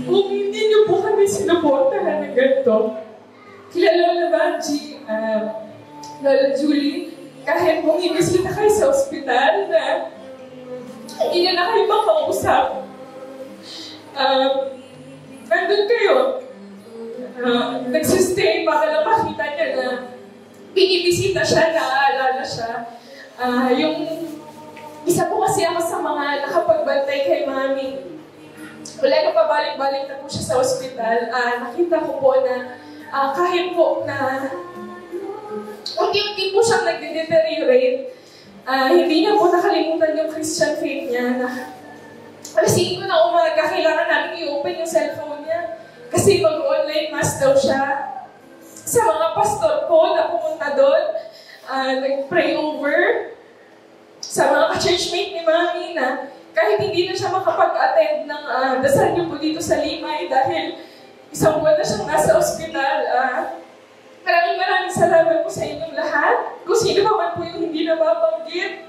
Kung hindi niyo po kami sinuportahan ng ganito, kila Lola Banji, Lola Julie, kahit pong inisita kayo sa ospital na hindi niya na kayo makausap, nandun kayo. para lang makita niya na binibisita siya, naaalala siya. Yung isa po kasi ako sa mga nakapagbantay kay Mami. Wala na pabalik-balik na po siya sa ospital. Nakita ko po na kahit po na unti-unti po siyang nagde-deteriorate, hindi niya po nakalimutan yung Christian faith niya na alas 5 na umaga, kailangan namin i-open yung cellphone niya. Kasi mag-online mass daw siya. Sa mga pastor po na pumunta doon, nag-pray over. Sa mga ka-churchmate ni Mami na kahit hindi na siya makapag-attend ng dasal niyo po dito sa Limay dahil isang buwan na siyang nasa ospital. Maraming salamat po sa inyong lahat. Kung sino pa man po yung hindi nababanggit.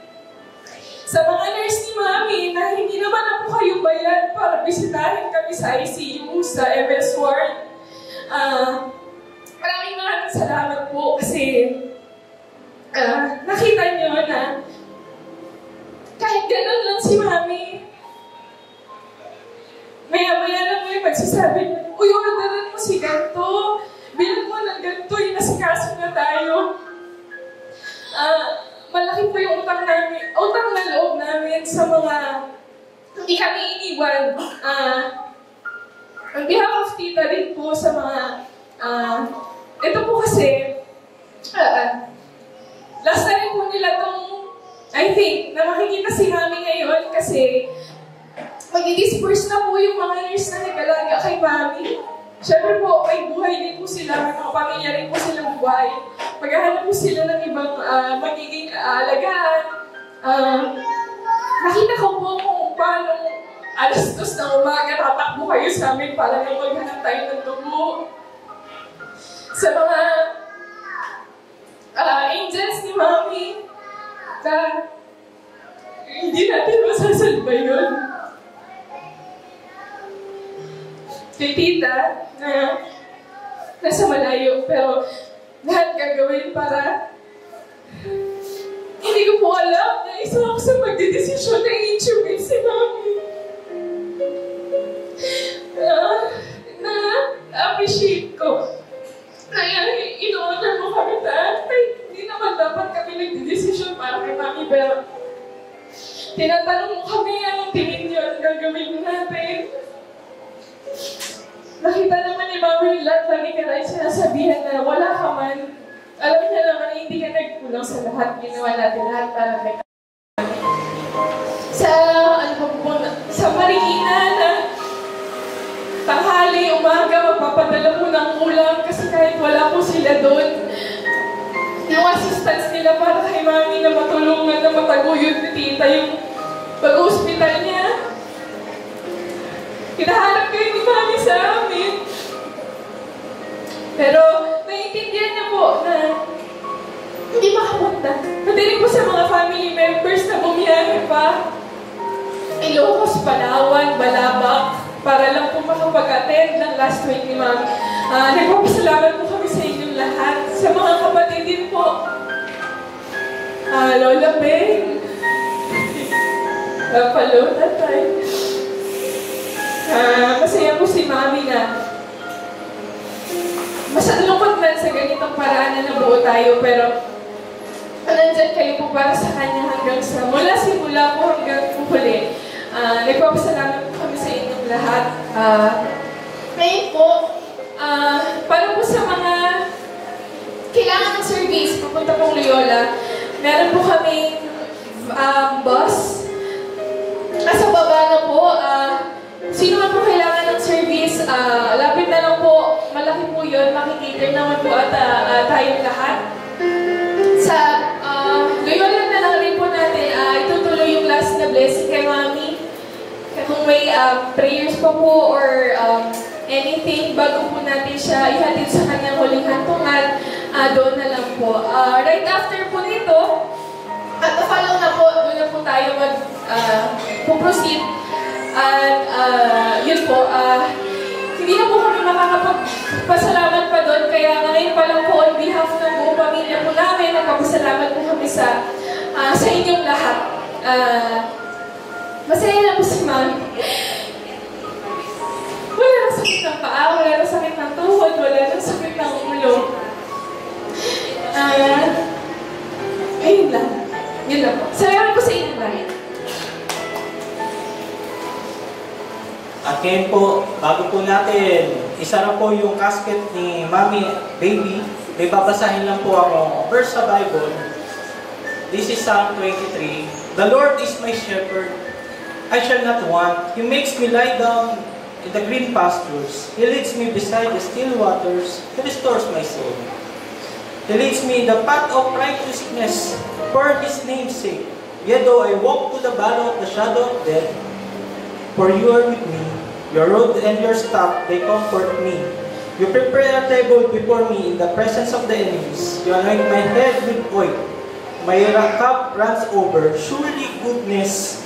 Sa mga nurse ni Mami na hindi naman na po kayo bayad para bisitahin kami sa ICU, sa MS Ward. Maraming salamat po kasi nakita niyo na kahit ganun lang si Mami, maya-maya lang mo yung magsasabi niya, uy, orderan mo si ganito. Bilang mo ng ganito, inasikaso na tayo. Malaki po yung utang na loob namin sa mga hindi kami iniwan. On behalf of Tita rin po sa mga, ito po kasi, last na rin po nila itong, I think, na makikita si Mami ngayon kasi mag-disperse na po yung mga nurse na nag-alaga kay Mami. Siyempre po, may buhay din po sila, may mga pamilya rin po silang buhay. Maghahanap po sila ng ibang magiging alagaan. Nakita ko po kung paano alas 2 ng umaga tatakbo kayo sa amin para lang maghanap tayo ng dugo. Sa mga angels ni Mami, na hindi natin masasalba yun. Kay Tita, na nasa malayo, pero lahat gagawin para hindi ko po alam na isa ako sa magdedesisyon na i-intubate si Mami. Na-appreciate ko na in-honor mo kami dahil hindi naman dapat kami nagdedesisyon para kay Mami, pero tinatanong mo kami anong tingin niyo ang gagawin natin. Nakita naman ni Mami lahat, lagi ka na sinasabihan na wala ka man. Alam niya naman na hindi ka nagkulang sa lahat. Ginawa natin lahat para kay Mami. Sa Marikina na tanghali, umaga, magpapadala po ng ulam kasi kahit wala po sila doon. Yung assistance nila para kay Mami na matulungan na mataguyod ni Tita yung pag-hospital niya. Hinahanap kayo ni Mami sa amin. Pero, naiintindihan niya po na hindi makapunta. Pati rin po sa mga family members na bumiyahe pa. Ilocos, Palawan, Balabak, para lang po makapag-attend ng last week ni Mami. Nagpapasalamat po kami sa inyong lahat. Sa mga kapatid din po. Lola Beng, Palo, Tatay. Masaya po si Mami na masalungkot na sa ganitong paraan na nabuo tayo, pero nandyan kayo po para sa kanya hanggang sa mula simula po hanggang huli. Nagpapasalamat po kami sa inyong lahat. Ngayon po, para po sa mga kailangan ng service, papunta pong Loyola, meron po kaming bus. Nasa baba na po, sino man po kailangan ng service, lapit na lang po, malaki po yun, makikita naman po at tayong lahat. Sa Loyola na lang rin po natin, itutuloy yung last na blessing kay Mami. Kung may prayers pa po or anything, bago po natin siya ihatid sa kanyang huling hantungan, doon na lang po. Right after po nito, at follow na po, doon na po tayo mag-proceed. At yun po, hindi na po kami makakapagpasalamat pa doon. Kaya ngayon pa lang po on behalf ng buong pamilya po namin, nagpapasalamat po kami sa inyong lahat. Masaya na po si Mami. Wala na sakit ng paa, wala na sakit ng tuhod, wala na sakit ng ulo. Again po, bago po natin isara po yung casket ni Mommy Baby, may babasahin lang po ako verse sa Bible. This is Psalm 23. The Lord is my shepherd, I shall not want. He makes me lie down in the green pastures. He leads me beside the still waters. He restores my soul. He leads me in the path of righteousness for His name's sake. Yet though I walk through the valley of the shadow of death, for You are with me. Your rod and Your staff, they comfort me. You prepare a table before me in the presence of the enemies. You anoint my head with oil. My cup runs over. Surely goodness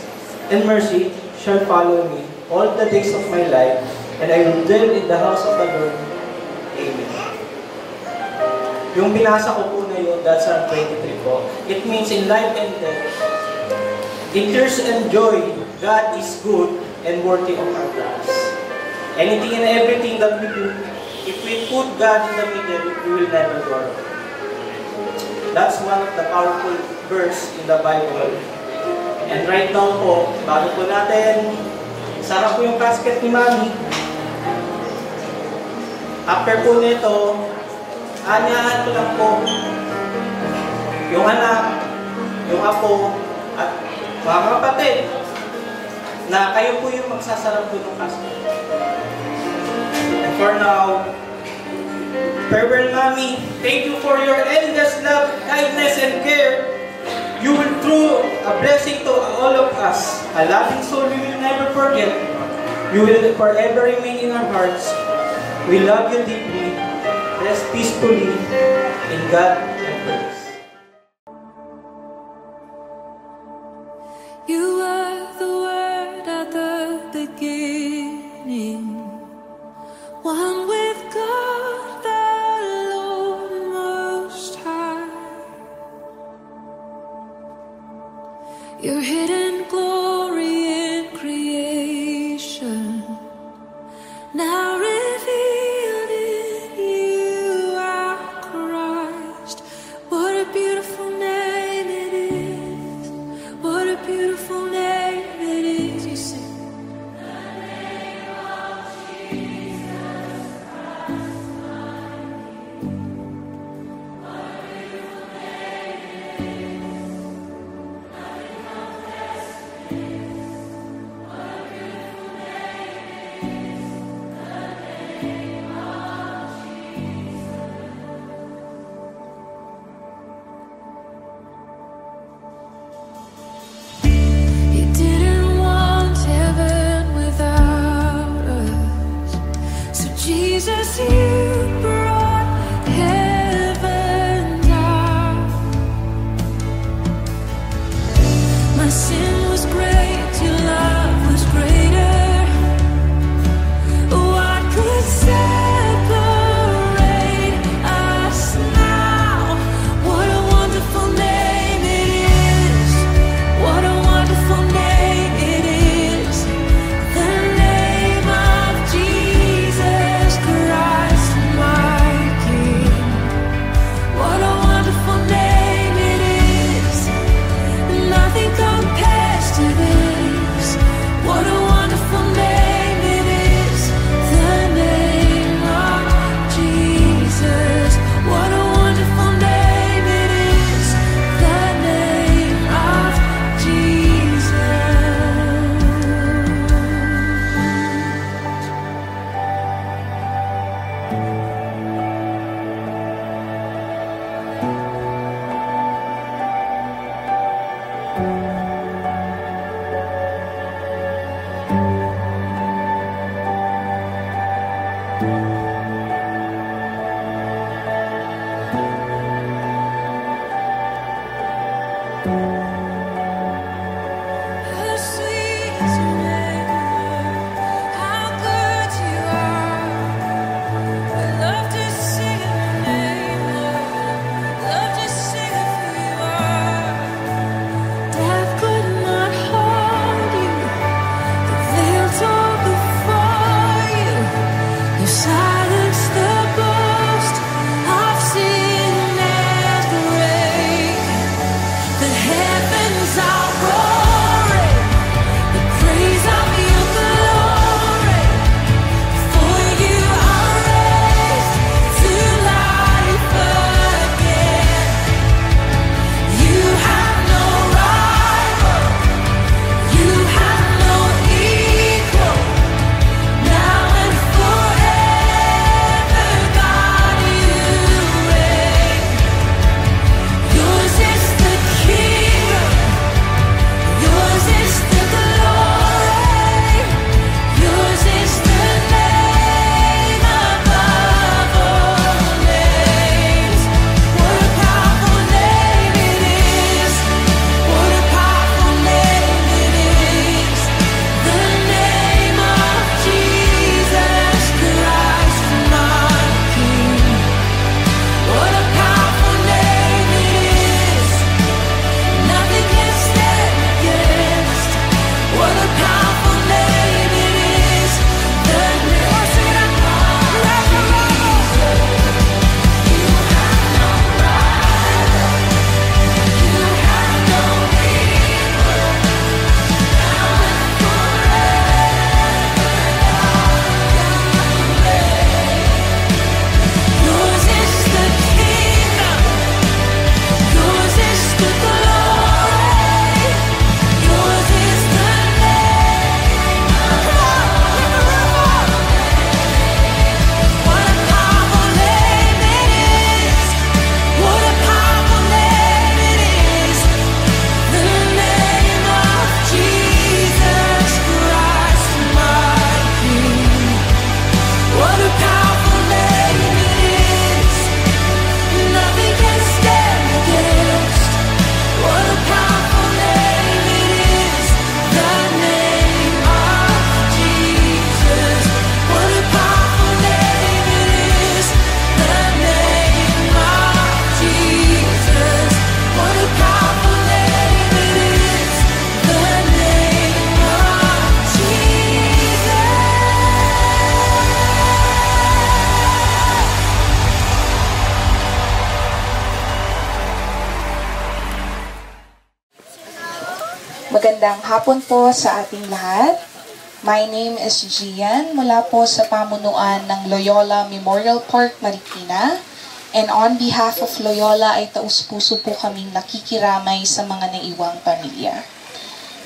and mercy shall follow me all the days of my life, and I will dwell in the house of the Lord. Amen. Yung binasa ko po na yun, that's Psalm 23 po. It means in life and death, in tears and joy, God is good and worthy of our trust. Anything and everything that we do, if we put God in the middle, we will never go wrong. That's one of the powerful verse in the Bible. And right now po, bago po natin sarap po yung casket ni Mami. After po nito, anyahan ko lang po yung anak, yung apo, at mga kapatid na kayo po yung magsasarap po ng casket. And for now, farewell, Mami. Thank you for your endless love, kindness, and care. You will throw a blessing to all of us. A loving soul we will never forget. You will forever remain in our hearts. We love you deeply. Rest peacefully in God and praise. You were the Word at the beginning, one with God the Lord Most High. Your hidden glory in creation, now revealed in You, our Christ. What a beautiful name it is. What a beautiful name it is. You sing. Magandang hapon po sa ating lahat. My name is Gian mula po sa pamunuan ng Loyola Memorial Park, Marikina. And on behalf of Loyola ay taus-puso po kaming nakikiramay sa mga naiwang pamilya.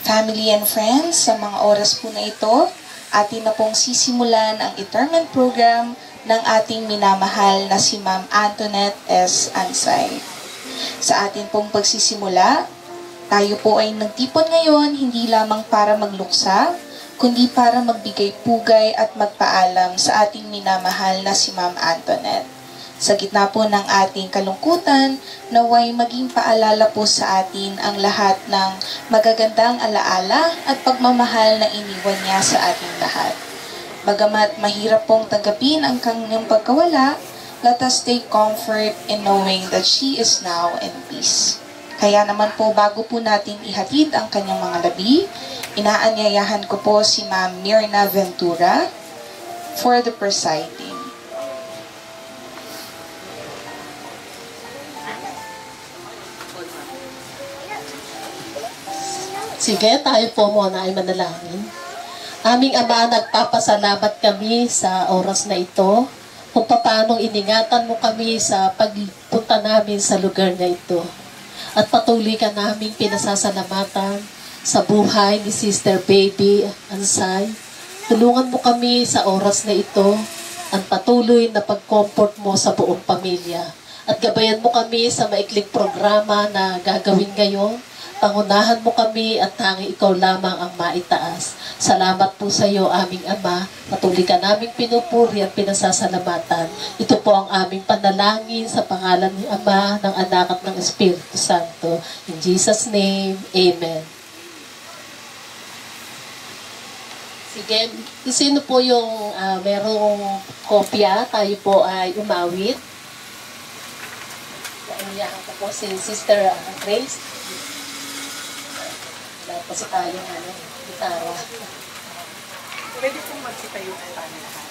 Family and friends, sa mga oras po na ito, atin na pong sisimulan ang interment program ng ating minamahal na si Ma'am Antoinette S. Ansay. Sa atin pong pagsisimula, tayo po ay nagtipon ngayon hindi lamang para magluksa, kundi para magbigay pugay at magpaalam sa ating minamahal na si Ma'am Antoinette. Sa gitna po ng ating kalungkutan, naway maging paalala po sa atin ang lahat ng magagandang alaala at pagmamahal na iniwan niya sa ating lahat. Bagamat mahirap pong tanggapin ang kanyang pagkawala, let us take comfort in knowing that she is now in peace. Kaya naman po, bago po natin ihatid ang kanyang mga labi, inaanyayahan ko po si Ma'am Mirna Ventura for the presiding. Sige, tayo po muna ay manalangin. Aming Ama, nagpapasalamat kami sa oras na ito kung paano iningatan mo kami sa pagpunta namin sa lugar na ito. At patuloy ka naming pinasasalamatan sa buhay ni Sister Baby Ansay. Tulungan mo kami sa oras na ito ang patuloy na pag-comfort mo sa buong pamilya. At gabayan mo kami sa maikling programa na gagawin ngayon. Pangunahan mo kami at tanging ikaw lamang ang maitaas. Salamat po sa iyo, aming Ama. Patuloy ka naming pinupuri at pinasasalamatan. Ito po ang aming panalangin sa pangalan ng Ama, ng Anak at ng Espiritu Santo. In Jesus' name, Amen. Sige, sino po yung merong kopya? Tayo po ay umawit. Nainiyahan ko po si Sister Grace. Kasi tayo gitara. Pwede pong magsitayo ng tayo lahat.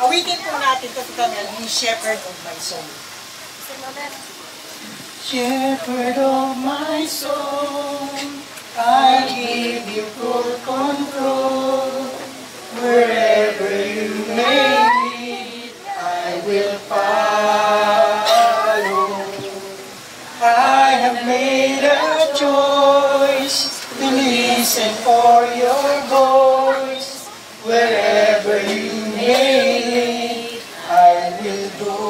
Awitin po natin kasi kami ang Shepherd of my soul. Shepherd of my soul, I give you full control. Wherever you may lead, I will follow. I have made a choice to listen for your voice. Wherever you may lead, I will go.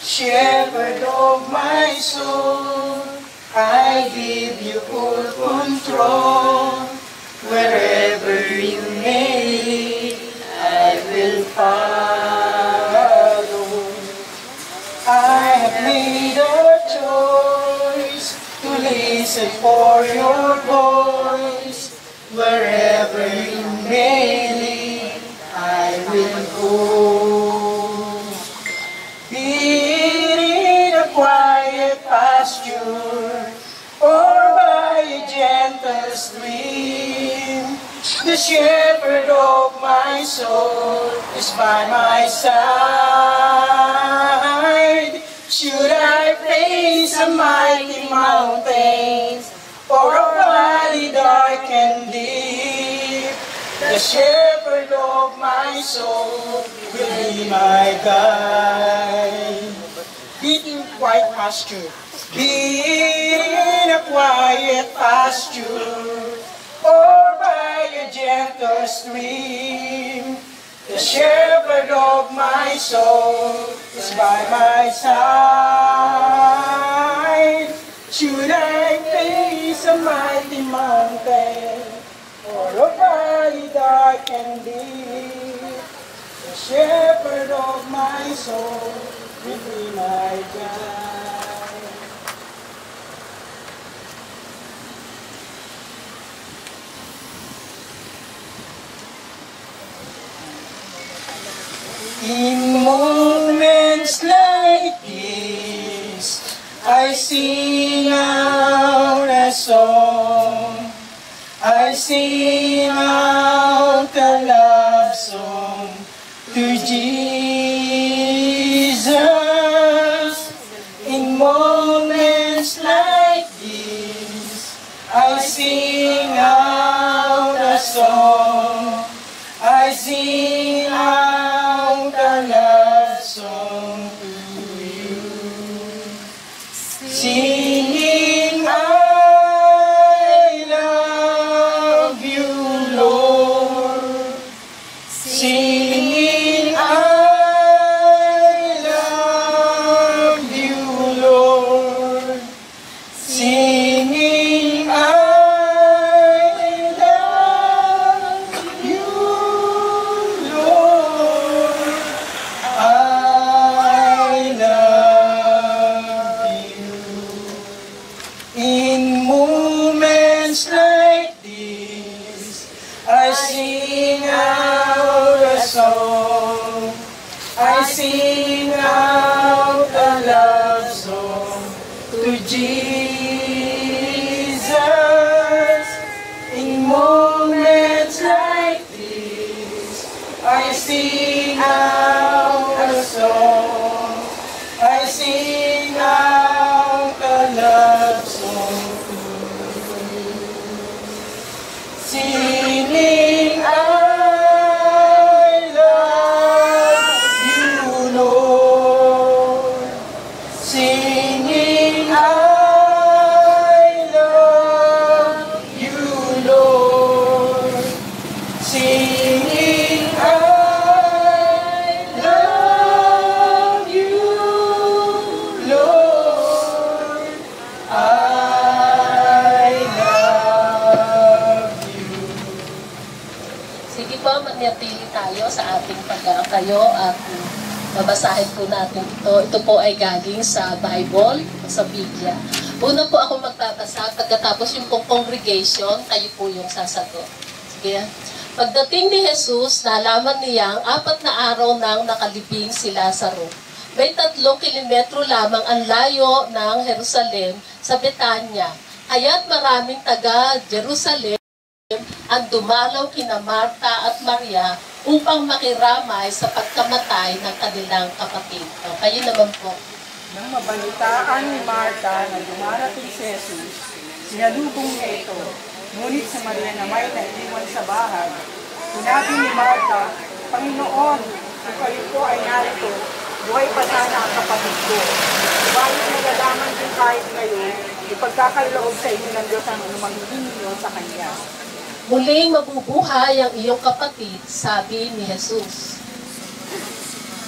Shepherd of my soul, I give you full control. Wherever you may lead, I will follow. I have made a choice to listen for your voice. Wherever you may lead, I will go. Be it in a quiet pasture or by a gentle stream, the shepherd of my soul is by my side. Should I face a mighty mountains or a valley dark and deep, the shepherd of my soul will be my guide. Be in quiet pasture, be in a quiet pasture or by a gentle stream, the shepherd of my soul is by my side. Should I face a mighty mountain or a valley dark and deep, the shepherd of my soul will be my guide. In moments like this, I sing out a song. I sing out a love song to Jesus. sing out a song. I sing out a love song. Singing, I love you, Lord. Singing, I love you, Lord. Singing, I love you, Lord. I love you. Sige po, manatili tayo sa ating pagkakayo at babasahin po natin ito. Ito po ay galing sa Bible, sa Biblia. Una po ako magbabasa, pagkatapos yung congregation, kayo po yung sasagot. Sige. Pagdating ni Jesus, nalaman niyang 4 na araw nang nakalibing si Lazaro. May 3 kilometro lamang ang layo ng Jerusalem sa Betania. Kaya't maraming taga-Jerusalem ang dumalaw kina Marta at Maria upang makiramay sa pagkamatay ng kanilang kapatid. Kayo naman po. Nang mabalitaan ni Marta na dumarating si Jesus, sinalubong niya ito. Ngunit si Maria na may naiwan sa bahay. Sinabi ni Marta, Panginoon, kung kayo po ay narito, buhay pa sana ang kapatid ko. Subalit nagalaman din kahit ngayon, ipagkakaloob sa inyo ng Diyos ang anumang hininyo sa Kanya. Muling mabubuhay ang iyong kapatid, sabi ni Jesus.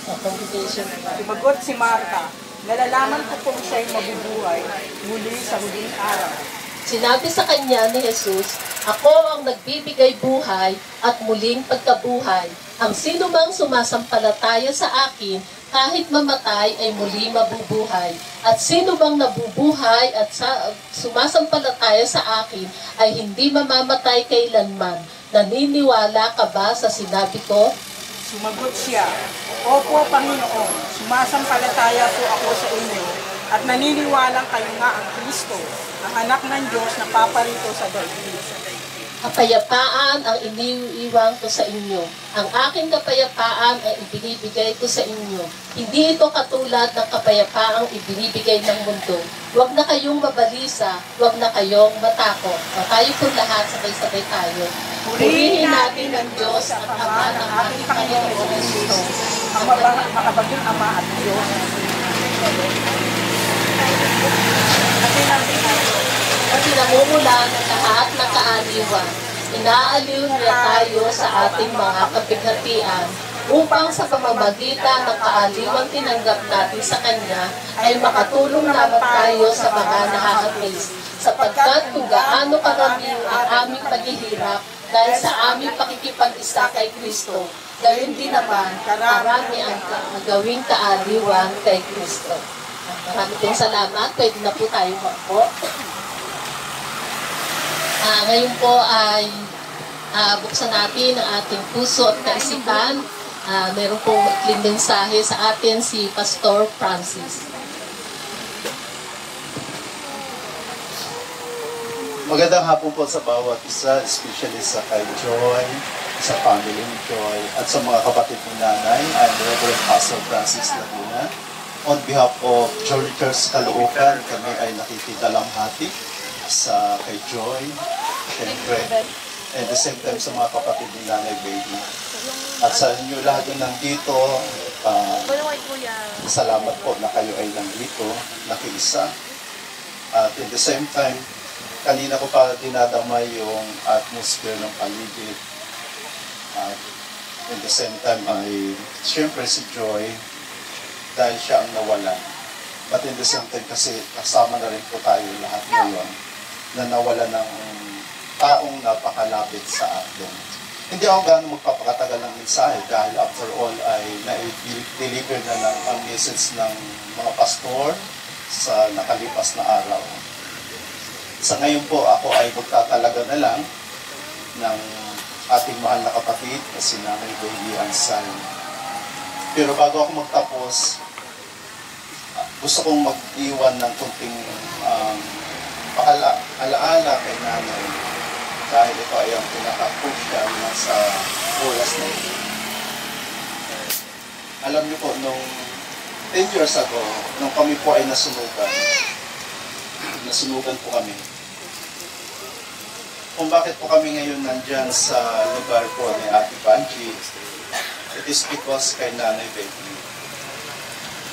Sumagot si Marta, nalalaman ko kung siya'y mabubuhay muli sa huling araw. Sinabi sa kanya ni Jesus, ako ang nagbibigay buhay at muling pagkabuhay. Ang sino mang sumasampalataya sa akin, kahit mamatay ay muli mabubuhay. At sino bang nabubuhay at sumasampalataya sa akin ay hindi mamamatay kailanman. Naniniwala ka ba sa sinabi ko? Sumagot siya, Opo, Panginoon, sumasampalataya po ako sa inyo at naniniwalang kayo nga ang Kristo, ang anak ng Diyos na paparito sa daigdig. Kapayapaan ang iniiwan ko sa inyo. Ang aking kapayapaan ay ibinibigay ko sa inyo. Hindi ito katulad ng kapayapaang ibinibigay ng mundo. Huwag na kayong mabalisa, huwag na kayong matakot. Tayo po lahat, sabay-sabay tayo. Purihin natin ang Diyos at Ama ng ating Panginoon Kristo, ang makabaging Ama at Diyos. At pinamumula ng lahat ng kaaliwan, inaaliw niya tayo sa ating mga kapighatian upang sa pamamagitan ng kaaliwan tinanggap natin sa Kanya ay makatulong naman tayo sa mga nakakatiis, sapagkat kung gaano karami ang aming paghihirap dahil sa aming pakikipag-isa kay Kristo, gayon din naman karami ang gawing kaaliwan kay Kristo. Maraming pong salamat. Pwede na po tayo po. Ngayon po ay buksan natin ang ating puso at kaisipan. Meron pong ikling mensahe sa atin si Pastor Francis. Magandang hapon po sa bawat isa, especially sa kay Joy, sa family ni Joy, at sa mga kapatid ni Nanay. I'm Reverend Pastor Francis Laguna. On behalf of Joy Church Caloocan, kami ay nakikidalamhati sa kay Joy, syempre, and the same time sa mga kapatid ni Nanay Baby. At sa inyo lahat na nandito, salamat po na kayo ay nandito, nakiisa. At in the same time, kanina ko pa dinadamay yung atmosphere ng paligid. At in the same time ay, syempre si Joy, dahil siya ang nawalan. But in the same time kasi kasama na rin po tayo lahat ngayon na nawala ng taong napakalapit sa atin. Hindi ako gano'ng magpapakatagal ng mensahe dahil after all ay na-deliver na ng ang message ng mga pastor sa nakalipas na araw. Sa ngayon po ako ay magtatalaga na lang ng ating mahal na kapatid na si Nanay Baby Ansay. Pero bago ako magtapos, gusto kong mag-iwan ng kunting alaala kay Nanay dahil ito ay ang pinaka-crucial na sa oras na ito. alam niyo po, nung 10 years ago, nung kami po ay nasunugan po kami. Kung bakit po kami ngayon nandyan sa lugar po ni Ate Banji, it is because kay Nanay Baby.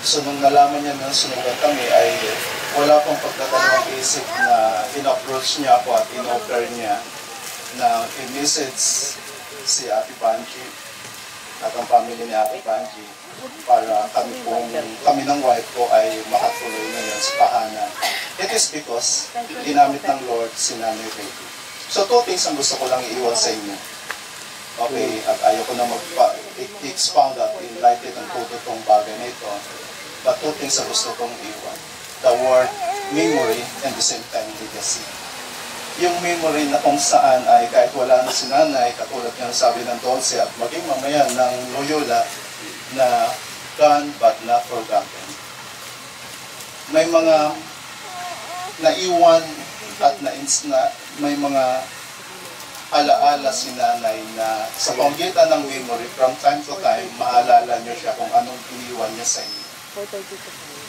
So nung nalaman niya na sunugan kami ay wala pong pagdadalawang isip na in-approach niya ako at in-offer niya na i-message si Ate Banji at ang family ni Ate Banji para kami ng wife ko ay makatuloy ngayon sa tahanan. It is because ginamit ng Lord si Nanay Baby. So two things ang gusto ko lang iiwan sa inyo. Okay, at ayaw ko na mag-expound at enlighten ang tututong bagay na ito. But two things ang gusto kong iwan. The word memory and the same time legacy. Yung memory na kung saan ay kahit wala na si nanay, katulad ng sabi ng Dulce at maging mamaya ng Loyola na gone but not forgotten. May mga naiwan at may mga alaala si nanay na sa pamamagitan ng memory, from time to time, maalala niyo siya kung anong iniwan niya sa inyo.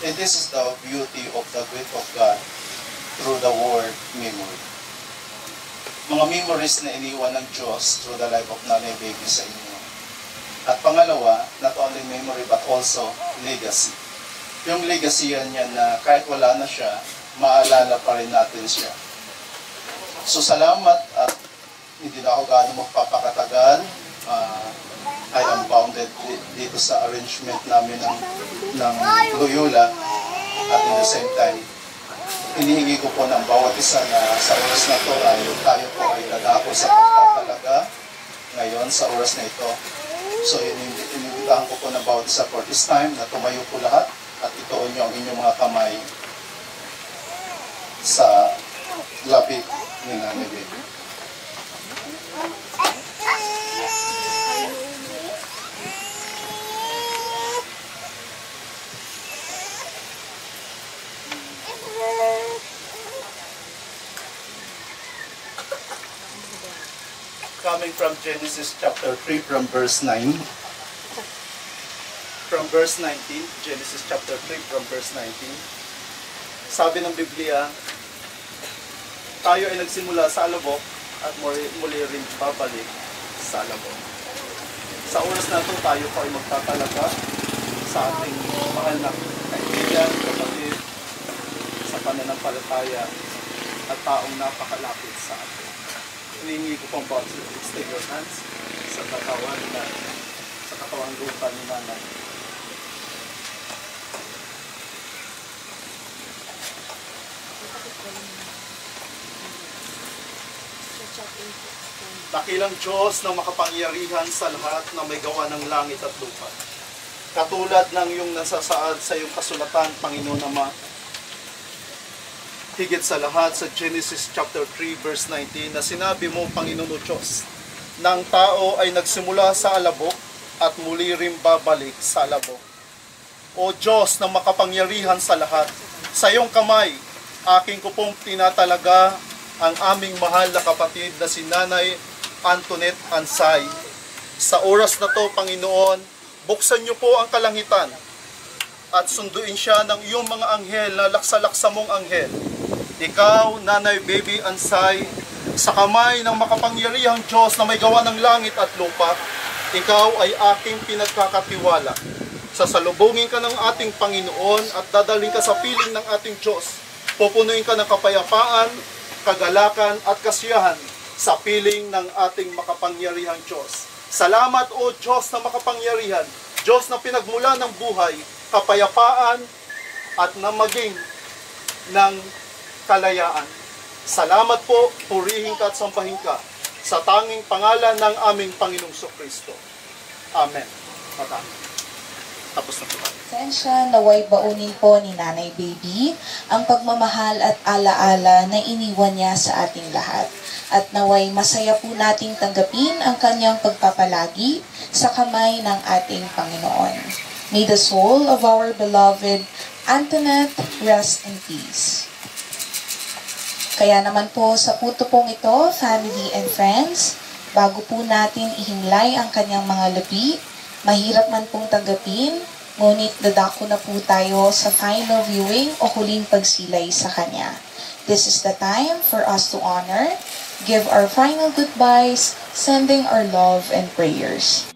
And this is the beauty of the gift of God through the word memory. Mga memories na iniwan ng Diyos through the life of Nanay Baby sa inyo. At pangalawa, not only memory but also legacy. Yung legacy yan niya na kahit wala na siya, maalala pa rin natin siya. So salamat at hindi na ako gaano magpapakatagal. I am bounded dito sa arrangement namin ng Loyola at in the same time, hinihingi ko po ng bawat isa na sa oras na ito ay tayo po ay dadako sa pagtatalaga ngayon sa oras na ito. So inibitahan ko po ng bawat isa for this time na tumayo po lahat at ituon niyo ang inyong mga kamay sa labi ni Nanay Baby. Coming from Genesis chapter 3 from verse 9. From verse 19, Genesis chapter 3 from verse 19. Sabi ng Biblia, tayo ay nagsimula sa alabok at muli rin babalik sa alabok. Sa oras na ito, tayo po ay magtatalaga sa ating mahal na kaibigan, kapatid, sa pananampalataya at taong napakalapit sa atin. Hinihingi ko pong bawat extend your hands sa katawang lupa ni Nanay. Dakilang Diyos na makapangyarihan sa lahat na may gawa ng langit at lupa. Katulad ng iyong nasasaad sa iyong kasulatan, Panginoon Ama, higit sa lahat sa Genesis chapter 3 verse 19 na sinabi mo, Panginoon Diyos, na ang tao ay nagsimula sa alabok at muli rin babalik sa alabok. O Diyos na makapangyarihan sa lahat, sa iyong kamay, aking ko pong tinatalaga ang aming mahal na kapatid na si Nanay Antoinette Ansay. Sa oras na to, Panginoon, buksan niyo po ang kalangitan at sunduin siya ng iyong mga anghel na laksa-laksa mong anghel. Ikaw, Nanay Baby Ansay, sa kamay ng makapangyarihang Diyos na may gawa ng langit at lupa, ikaw ay aking pinagkakatiwala. Sasalubungin ka ng ating Panginoon at dadalhin ka sa piling ng ating Diyos. Pupunuin ka ng kapayapaan, kagalakan at kasiyahan sa piling ng ating makapangyarihang Diyos. Salamat o Diyos na makapangyarihan, Diyos na pinagmula ng buhay, kapayapaan at na maging ng kalayaan. Salamat po, purihin ka at sampahin ka sa tanging pangalan ng aming Panginoong Kristo. Amen. Tapos na po. Pasensya, naway baunin po ni Nanay Baby ang pagmamahal at alaala na iniwan niya sa ating lahat. At naway masaya po nating tanggapin ang kanyang pagpapalagi sa kamay ng ating Panginoon. May the soul of our beloved Antoinette rest in peace. Kaya naman po sa puto pong ito, family and friends, bago po natin ihimlay ang kanyang mga labi, Mahirap man pong tanggapin, ngunit dadako na po tayo sa final viewing o huling pagsilay sa Kanya. This is the time for us to honor, give our final goodbyes, sending our love and prayers.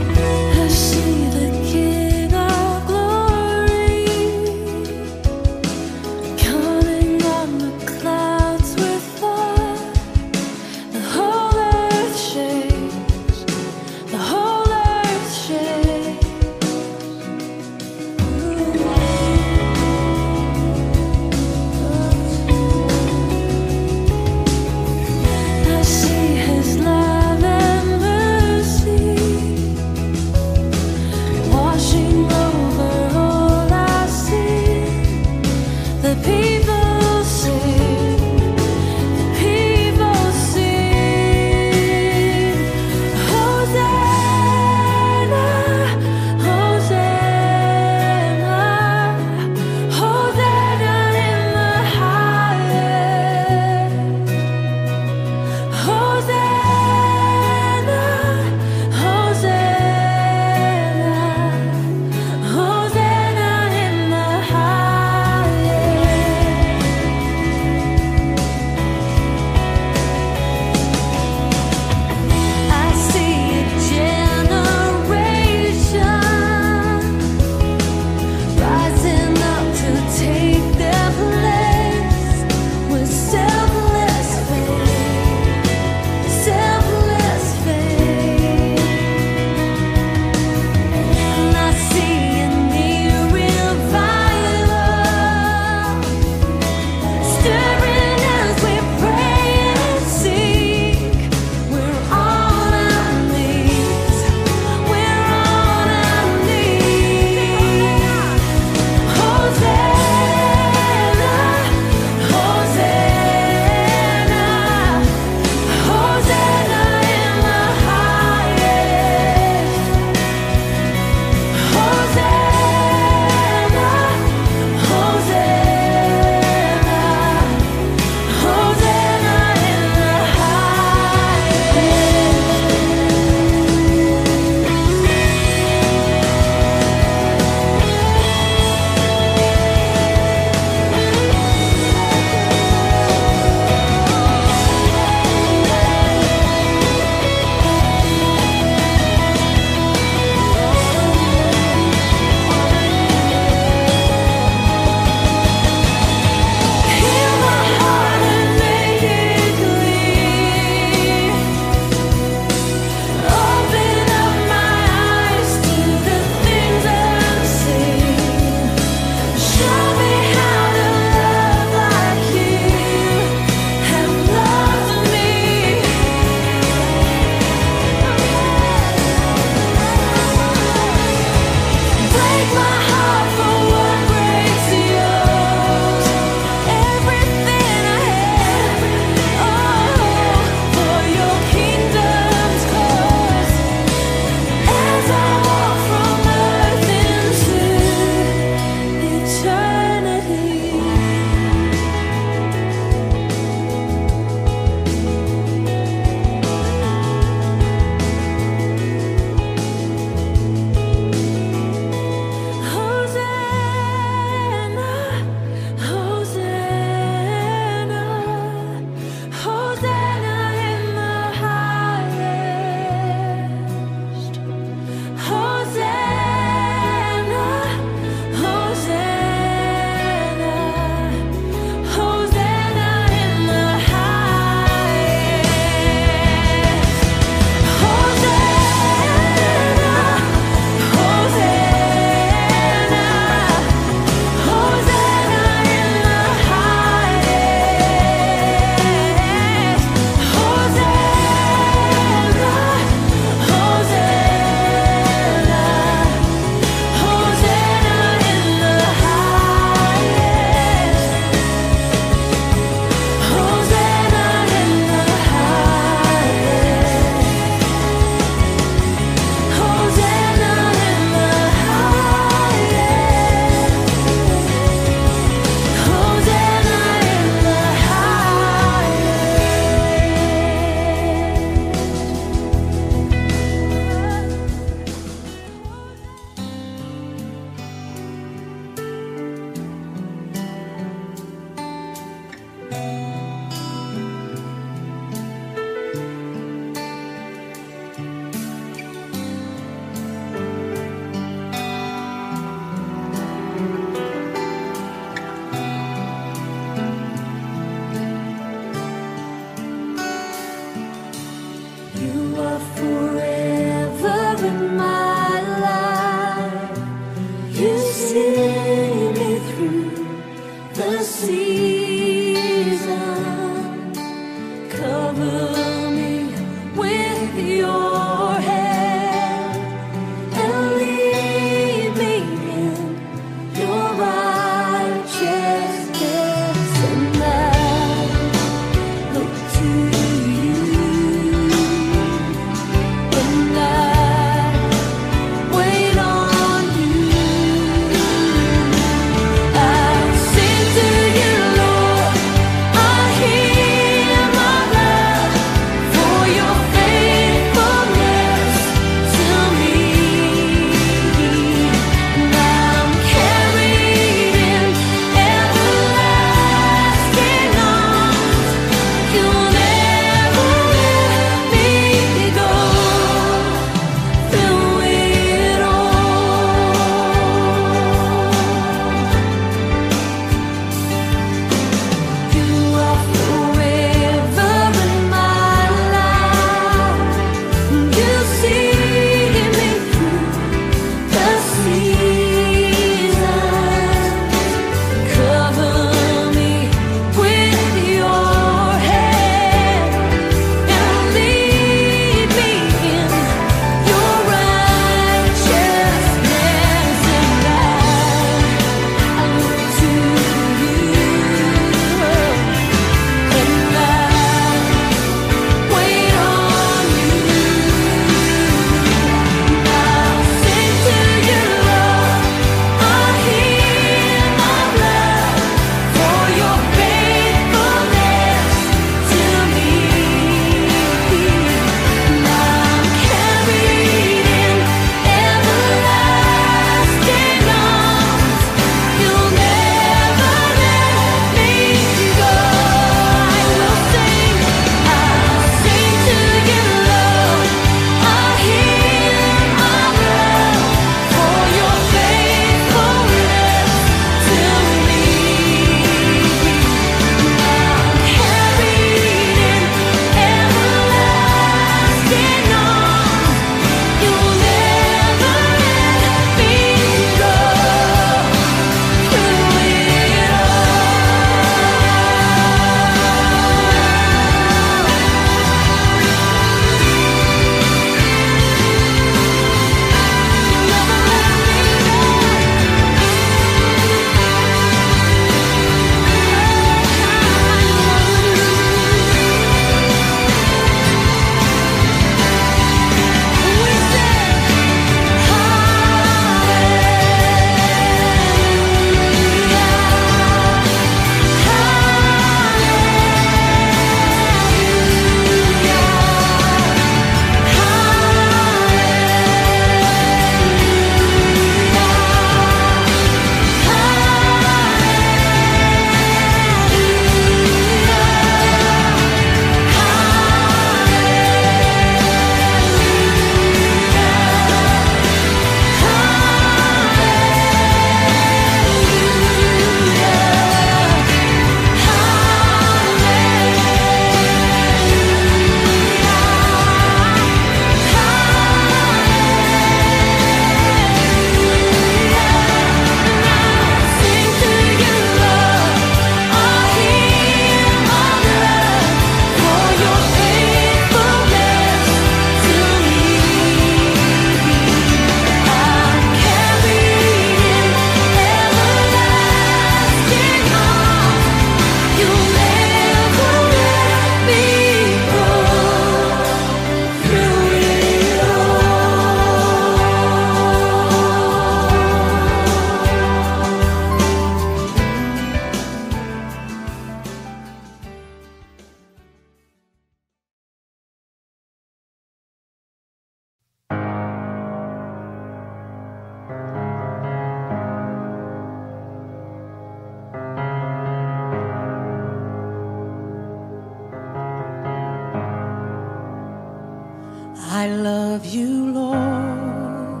I love you, Lord,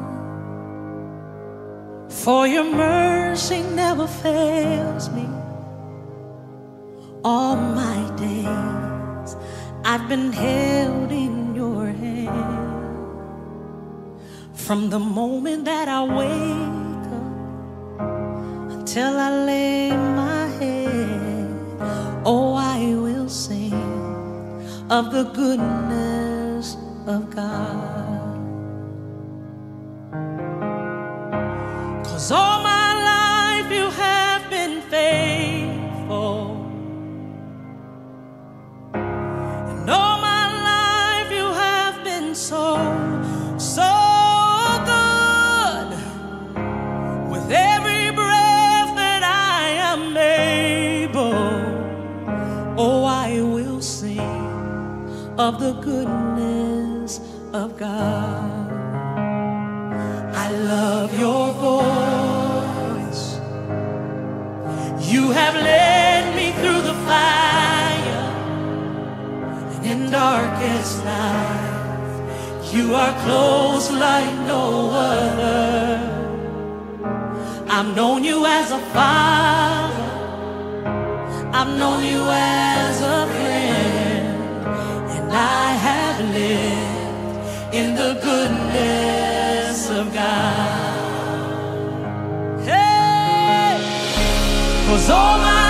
for your mercy never fails me. All my days I've been held in your hand. From the moment that I wake up until I lay my head, oh, I will sing of the goodness of God. 'Cause all my life you have been faithful, and all my life you have been so, so good. With every breath that I am able, oh, I will sing of the goodness of God. I love your voice. You have led me through the fire, and in darkest night, you are close like no other. I've known you as a father, I've known you as a friend, and I have lived in the goodness of God. Hey, 'cause all my